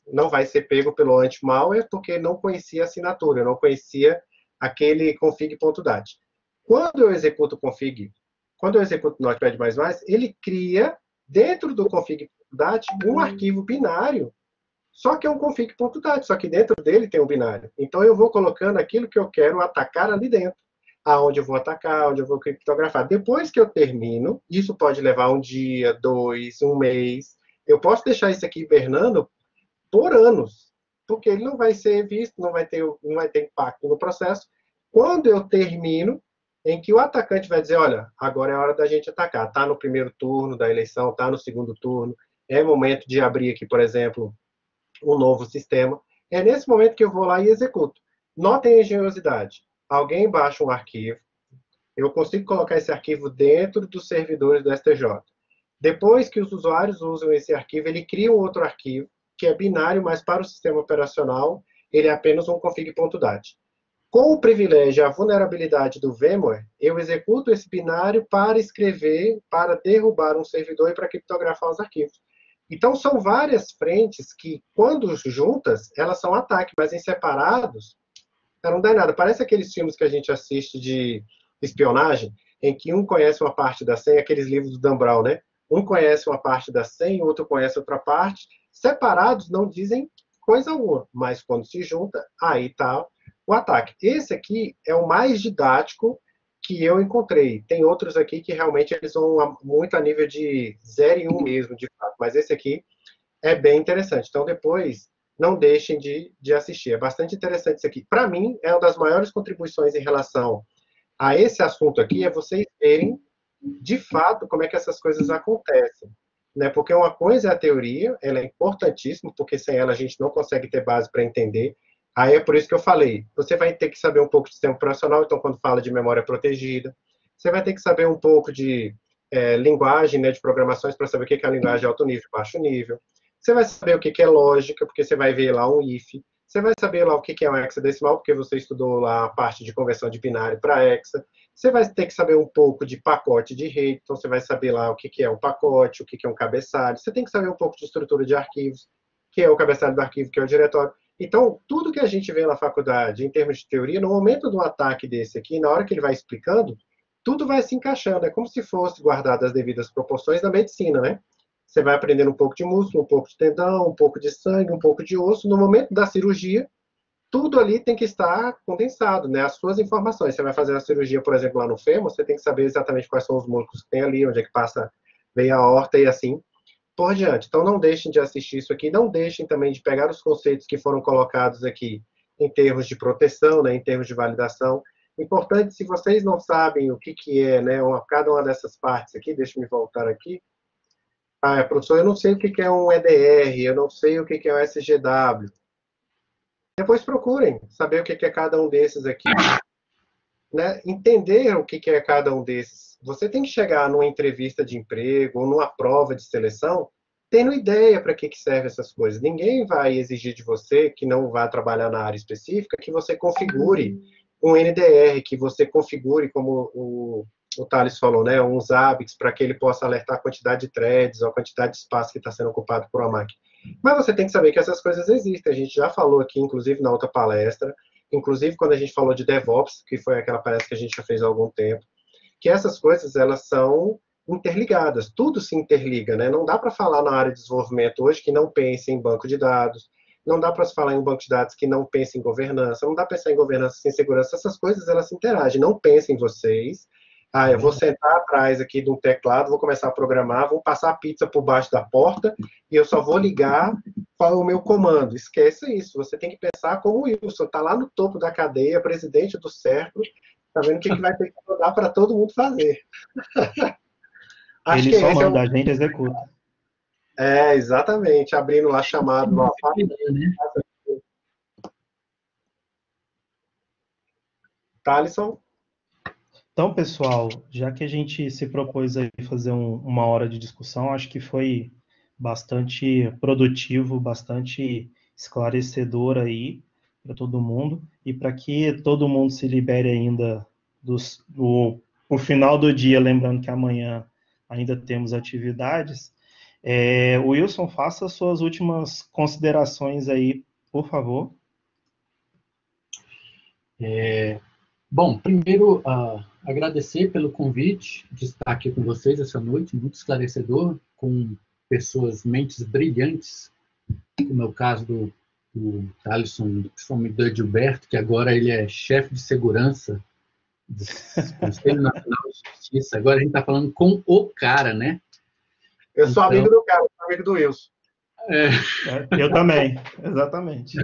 Não vai ser pego pelo anti-malware porque não conhecia a assinatura, não conhecia aquele config.dat. Quando eu executo o config, quando eu executo o Notepad++, ele cria, dentro do config.dat, um arquivo binário, só que é um config.dat, só que dentro dele tem um binário. Então, eu vou colocando aquilo que eu quero atacar ali dentro. Aonde eu vou atacar, onde eu vou criptografar. Depois que eu termino, isso pode levar 1 dia, 2, 1 mês. Eu posso deixar isso aqui hibernando por anos, porque ele não vai ser visto, não vai ter impacto no processo. Quando eu termino, em que o atacante vai dizer, olha, agora é hora da gente atacar. Está no primeiro turno da eleição, está no segundo turno, é momento de abrir aqui, por exemplo, um novo sistema. É nesse momento que eu vou lá e executo. Notem a engenhosidade. Alguém baixa um arquivo, eu consigo colocar esse arquivo dentro dos servidores do STJ. Depois que os usuários usam esse arquivo, ele cria um outro arquivo, que é binário, mas para o sistema operacional ele é apenas um config.dat. Com o privilégio e a vulnerabilidade do VMware, eu executo esse binário para escrever, para derrubar um servidor e para criptografar os arquivos. Então, são várias frentes que, quando juntas, elas são ataque, mas em separados, não dá nada. Parece aqueles filmes que a gente assiste de espionagem, em que um conhece uma parte da senha, aqueles livros do Dan Brown, né? Um conhece uma parte da senha, o outro conhece outra parte. Separados não dizem coisa alguma, mas quando se junta, aí está o ataque. Esse aqui é o mais didático que eu encontrei. Tem outros aqui que realmente eles vão muito a nível de 0 e 1 mesmo, de fato. Mas esse aqui é bem interessante. Então, depois, não deixem de assistir. É bastante interessante isso aqui. Para mim, é uma das maiores contribuições em relação a esse assunto aqui, é vocês verem, de fato, como é que essas coisas acontecem. Né? Porque uma coisa é a teoria, ela é importantíssima, porque sem ela a gente não consegue ter base para entender. Aí é por isso que eu falei, você vai ter que saber um pouco de sistema operacional, então quando fala de memória protegida, você vai ter que saber um pouco de linguagem, né, de programações, para saber o que é a linguagem de alto nível e baixo nível. Você vai saber o que é lógica, porque você vai ver lá um if. Você vai saber lá o que é um hexadecimal, porque você estudou lá a parte de conversão de binário para hexa. Você vai ter que saber um pouco de pacote de rede, então você vai saber lá o que é um pacote, o que é um cabeçalho. Você tem que saber um pouco de estrutura de arquivos, que é o cabeçalho do arquivo, que é o diretório. Então, tudo que a gente vê na faculdade, em termos de teoria, no momento do ataque desse aqui, na hora que ele vai explicando, tudo vai se encaixando. É como se fosse guardado as devidas proporções da medicina, né? Você vai aprendendo um pouco de músculo, um pouco de tendão, um pouco de sangue, um pouco de osso. No momento da cirurgia, tudo ali tem que estar condensado, né? As suas informações. Você vai fazer a cirurgia, por exemplo, lá no fêmur, você tem que saber exatamente quais são os músculos que tem ali, onde é que passa, vem a aorta e assim por diante. Então, não deixem de assistir isso aqui. Não deixem também de pegar os conceitos que foram colocados aqui em termos de proteção, né? Em termos de validação. Importante, se vocês não sabem o que é, né? Cada uma dessas partes aqui, deixa eu me voltar aqui. Professor, eu não sei o que é um EDR, eu não sei o que é um SGW. Depois procurem saber o que é cada um desses aqui. Né? Entender o que é cada um desses. Você tem que chegar numa entrevista de emprego ou numa prova de seleção tendo ideia para que servem essas coisas. Ninguém vai exigir de você, que não vai trabalhar na área específica, que você configure um NDR, que você configure, como o Thales falou, né, uns ABICs para que ele possa alertar a quantidade de threads ou a quantidade de espaço que está sendo ocupado por uma máquina. Mas você tem que saber que essas coisas existem. A gente já falou aqui, inclusive na outra palestra, inclusive quando a gente falou de DevOps, que foi aquela palestra que a gente já fez há algum tempo, que essas coisas, elas são interligadas, tudo se interliga, né? Não dá para falar na área de desenvolvimento hoje que não pense em banco de dados, não dá para se falar em um banco de dados que não pense em governança, não dá para pensar em governança sem segurança, essas coisas, elas se interagem. Não pensem vocês, eu vou sentar atrás aqui de um teclado, vou começar a programar, vou passar a pizza por baixo da porta e eu só vou ligar para o meu comando. Esqueça isso, você tem que pensar como o Wilson, está lá no topo da cadeia, presidente do CERCLO, está vendo o que vai ter que rodar para todo mundo fazer. Ele só manda, a gente executa. Exatamente, abrindo lá chamado. Lá, Thaleson? Então, pessoal, já que a gente se propôs a fazer uma hora de discussão, acho que foi bastante produtivo, bastante esclarecedor aí para todo mundo, e para que todo mundo se libere ainda o final do dia, lembrando que amanhã ainda temos atividades. Wilson, faça as suas últimas considerações aí, por favor. Bom, primeiro, agradecer pelo convite de estar aqui com vocês essa noite, muito esclarecedor, com pessoas, mentes brilhantes, como é o caso do Thaleson, principalmente do Edilberto, que agora ele é chefe de segurança do Conselho Nacional de Justiça. Agora a gente está falando com o cara, né? Eu sou amigo do cara, sou amigo do Wilson. Eu também, exatamente.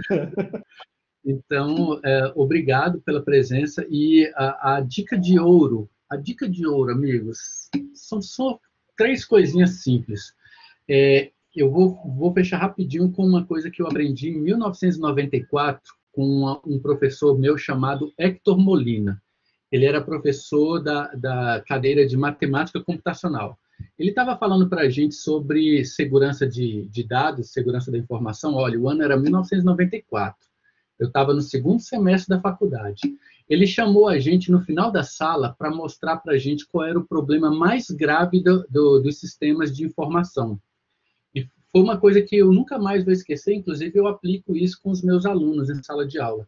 Então, obrigado pela presença. E a dica de ouro, amigos, são só 3 coisinhas simples. Eu vou fechar rapidinho com uma coisa que eu aprendi em 1994 com um professor meu chamado Héctor Molina. Ele era professor da cadeira de matemática computacional. Ele estava falando para a gente sobre segurança de dados, segurança da informação. Olha, o ano era 1994. Eu estava no segundo semestre da faculdade. Ele chamou a gente no final da sala para mostrar para a gente qual era o problema mais grave dos sistemas de informação. E foi uma coisa que eu nunca mais vou esquecer, inclusive eu aplico isso com os meus alunos em sala de aula,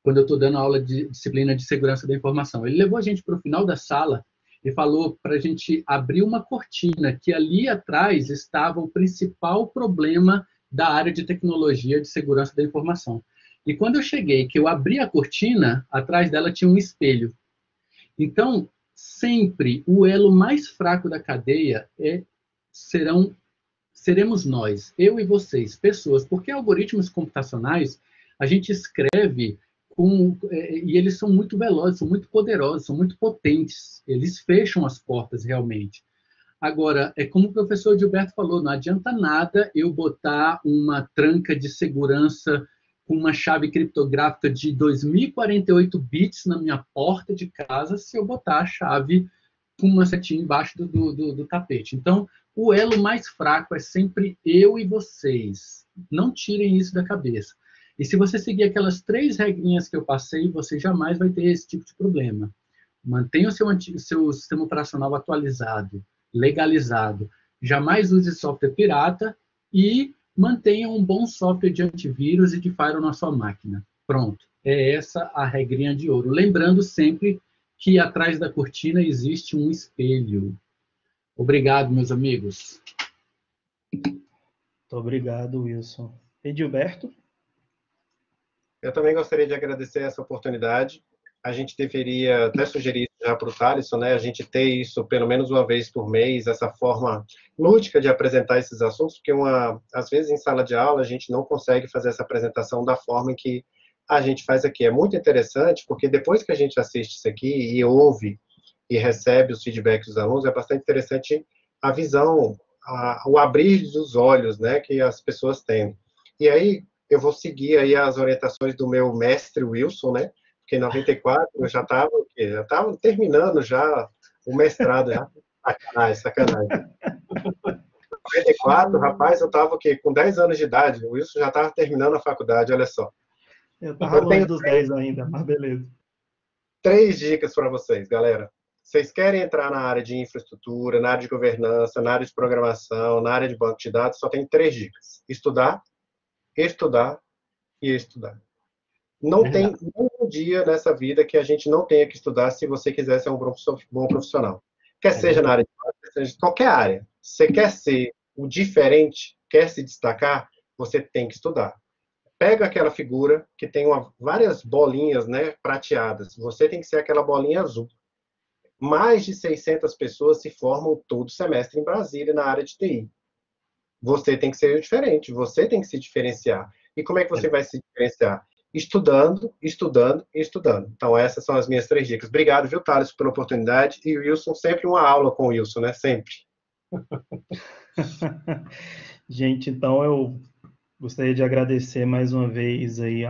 quando eu estou dando aula de disciplina de segurança da informação. Ele levou a gente para o final da sala e falou para a gente abrir uma cortina, que ali atrás estava o principal problema da área de tecnologia de segurança da informação. E quando eu cheguei, que eu abri a cortina, atrás dela tinha um espelho. Então, sempre o elo mais fraco da cadeia seremos nós, eu e vocês, pessoas, porque algoritmos computacionais, a gente escreve e eles são muito velozes, são muito poderosos, são muito potentes, eles fecham as portas realmente. Agora, é como o professor Gilberto falou, não adianta nada eu botar uma tranca de segurança com uma chave criptográfica de 2048 bits na minha porta de casa se eu botar a chave com uma setinha embaixo do tapete. Então, o elo mais fraco é sempre eu e vocês. Não tirem isso da cabeça. E se você seguir aquelas 3 regrinhas que eu passei, você jamais vai ter esse tipo de problema. Mantenha o seu sistema operacional atualizado, legalizado. Jamais use software pirata e mantenha um bom software de antivírus e de firewall na sua máquina. Pronto. É essa a regrinha de ouro. Lembrando sempre que atrás da cortina existe um espelho. Obrigado, meus amigos. Muito obrigado, Wilson. Edilberto? Eu também gostaria de agradecer essa oportunidade. A gente deveria até sugerir já para o Thaleson, né? A gente ter isso pelo menos uma vez por mês, essa forma lúdica de apresentar esses assuntos, porque às vezes em sala de aula a gente não consegue fazer essa apresentação da forma em que a gente faz aqui. É muito interessante, porque depois que a gente assiste isso aqui e ouve e recebe os feedbacks dos alunos, é bastante interessante a visão, o abrir dos olhos, né, que as pessoas têm. E aí, eu vou seguir aí as orientações do meu mestre Wilson, né, porque em 94 eu já estava terminando já o mestrado, já. Sacanagem. Em 94, rapaz, eu estava com 10 anos de idade, o Wilson já estava terminando a faculdade, olha só. Eu estava longe dos 10 ainda, mas beleza. 3 dicas para vocês, galera. Vocês querem entrar na área de infraestrutura, na área de governança, na área de programação, na área de banco de dados, só tem 3 dicas. Estudar, estudar e estudar. Não tem um dia nessa vida que a gente não tenha que estudar se você quiser ser um bom profissional. Quer seja na área de banco, quer seja em qualquer área. Você quer ser o diferente, quer se destacar, você tem que estudar. Pega aquela figura que tem várias bolinhas, né, prateadas. Você tem que ser aquela bolinha azul. Mais de 600 pessoas se formam todo semestre em Brasília na área de TI. Você tem que ser diferente, você tem que se diferenciar. E como é que você vai se diferenciar? Estudando, estudando e estudando. Então, essas são as minhas 3 dicas. Obrigado, viu, Thales, pela oportunidade. E o Wilson, sempre uma aula com o Wilson, né? Sempre. Gente, então eu gostaria de agradecer mais uma vez aí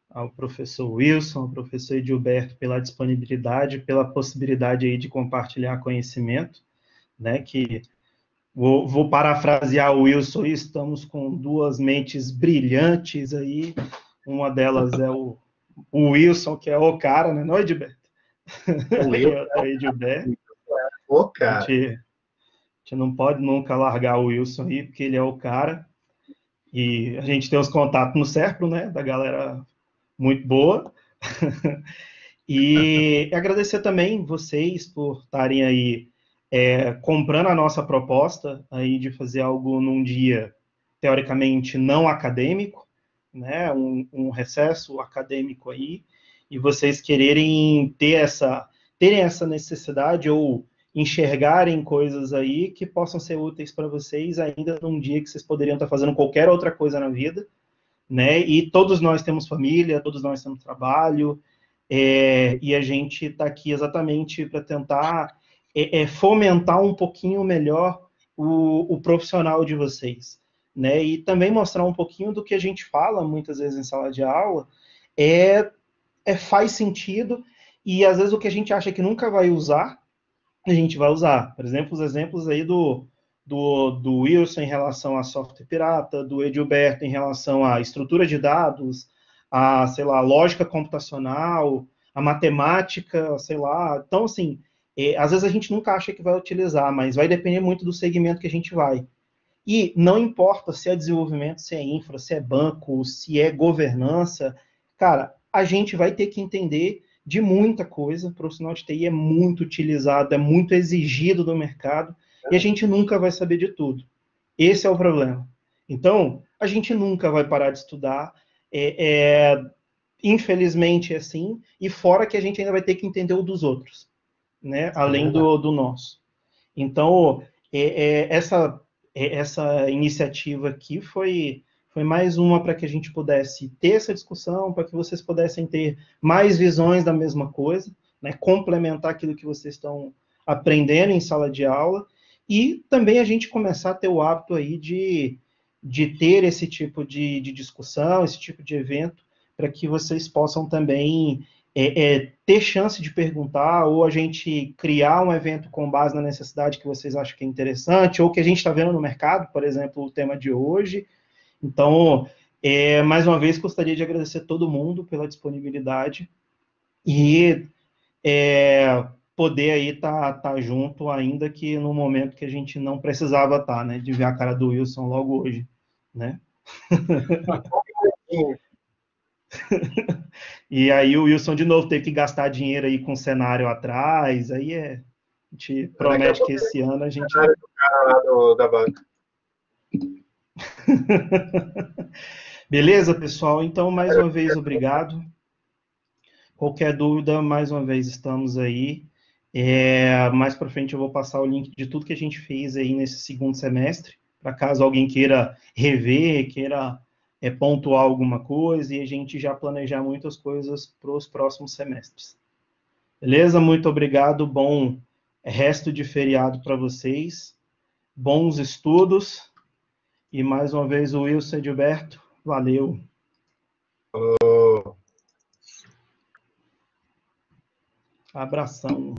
ao professor Wilson, ao professor Edilberto pela disponibilidade, pela possibilidade aí de compartilhar conhecimento, né, que vou parafrasear o Wilson, estamos com 2 mentes brilhantes aí, uma delas é o Wilson, que é o cara, né, não é, Edilberto? É Edilberto. O cara. A gente não pode nunca largar o Wilson aí, porque ele é o cara, e a gente tem os contatos no Serpro, né, da galera muito boa. E agradecer também vocês por estarem aí comprando a nossa proposta aí de fazer algo num dia teoricamente não acadêmico, né, um recesso acadêmico aí, e vocês quererem terem essa necessidade ou enxergarem coisas aí que possam ser úteis para vocês ainda num dia que vocês poderiam estar fazendo qualquer outra coisa na vida, né? E todos nós temos família, todos nós temos trabalho, e a gente está aqui exatamente para tentar fomentar um pouquinho melhor o profissional de vocês, né? E também mostrar um pouquinho do que a gente fala muitas vezes em sala de aula, faz sentido, e às vezes o que a gente acha que nunca vai usar, a gente vai usar. Por exemplo, os exemplos aí do Wilson em relação a software pirata, do Edilberto em relação à estrutura de dados, a, sei lá, lógica computacional, a matemática, sei lá. Então, assim, às vezes a gente nunca acha que vai utilizar, mas vai depender muito do segmento que a gente vai. E não importa se é desenvolvimento, se é infra, se é banco, se é governança, cara, a gente vai ter que entender de muita coisa. O profissional de TI é muito utilizado, é muito exigido do mercado, e a gente nunca vai saber de tudo. Esse é o problema. Então, a gente nunca vai parar de estudar. Infelizmente é assim, e fora que a gente ainda vai ter que entender o dos outros, né? Além do nosso. Então, essa iniciativa aqui foi mais uma para que a gente pudesse ter essa discussão, para que vocês pudessem ter mais visões da mesma coisa, né, complementar aquilo que vocês estão aprendendo em sala de aula, e também a gente começar a ter o hábito aí de ter esse tipo de discussão, esse tipo de evento, para que vocês possam também ter chance de perguntar, ou a gente criar um evento com base na necessidade que vocês acham que é interessante, ou que a gente está vendo no mercado, por exemplo, o tema de hoje. Então, mais uma vez, gostaria de agradecer a todo mundo pela disponibilidade e poder aí tá junto, ainda que no momento que a gente não precisava estar, né, de ver a cara do Wilson logo hoje, né? E aí o Wilson de novo teve que gastar dinheiro aí com cenário atrás, aí a gente promete que esse ano a gente... Do cara lá da banca. Beleza, pessoal? Então, mais uma vez, obrigado. Qualquer dúvida, mais uma vez, estamos aí. Mais para frente eu vou passar o link de tudo que a gente fez aí nesse segundo semestre, para caso alguém queira rever, queira pontuar alguma coisa, e a gente já planejar muitas coisas para os próximos semestres. Beleza? Muito obrigado. Bom resto de feriado para vocês. Bons estudos. E mais uma vez o Wilson Edilberto. Valeu. Falou. Abração.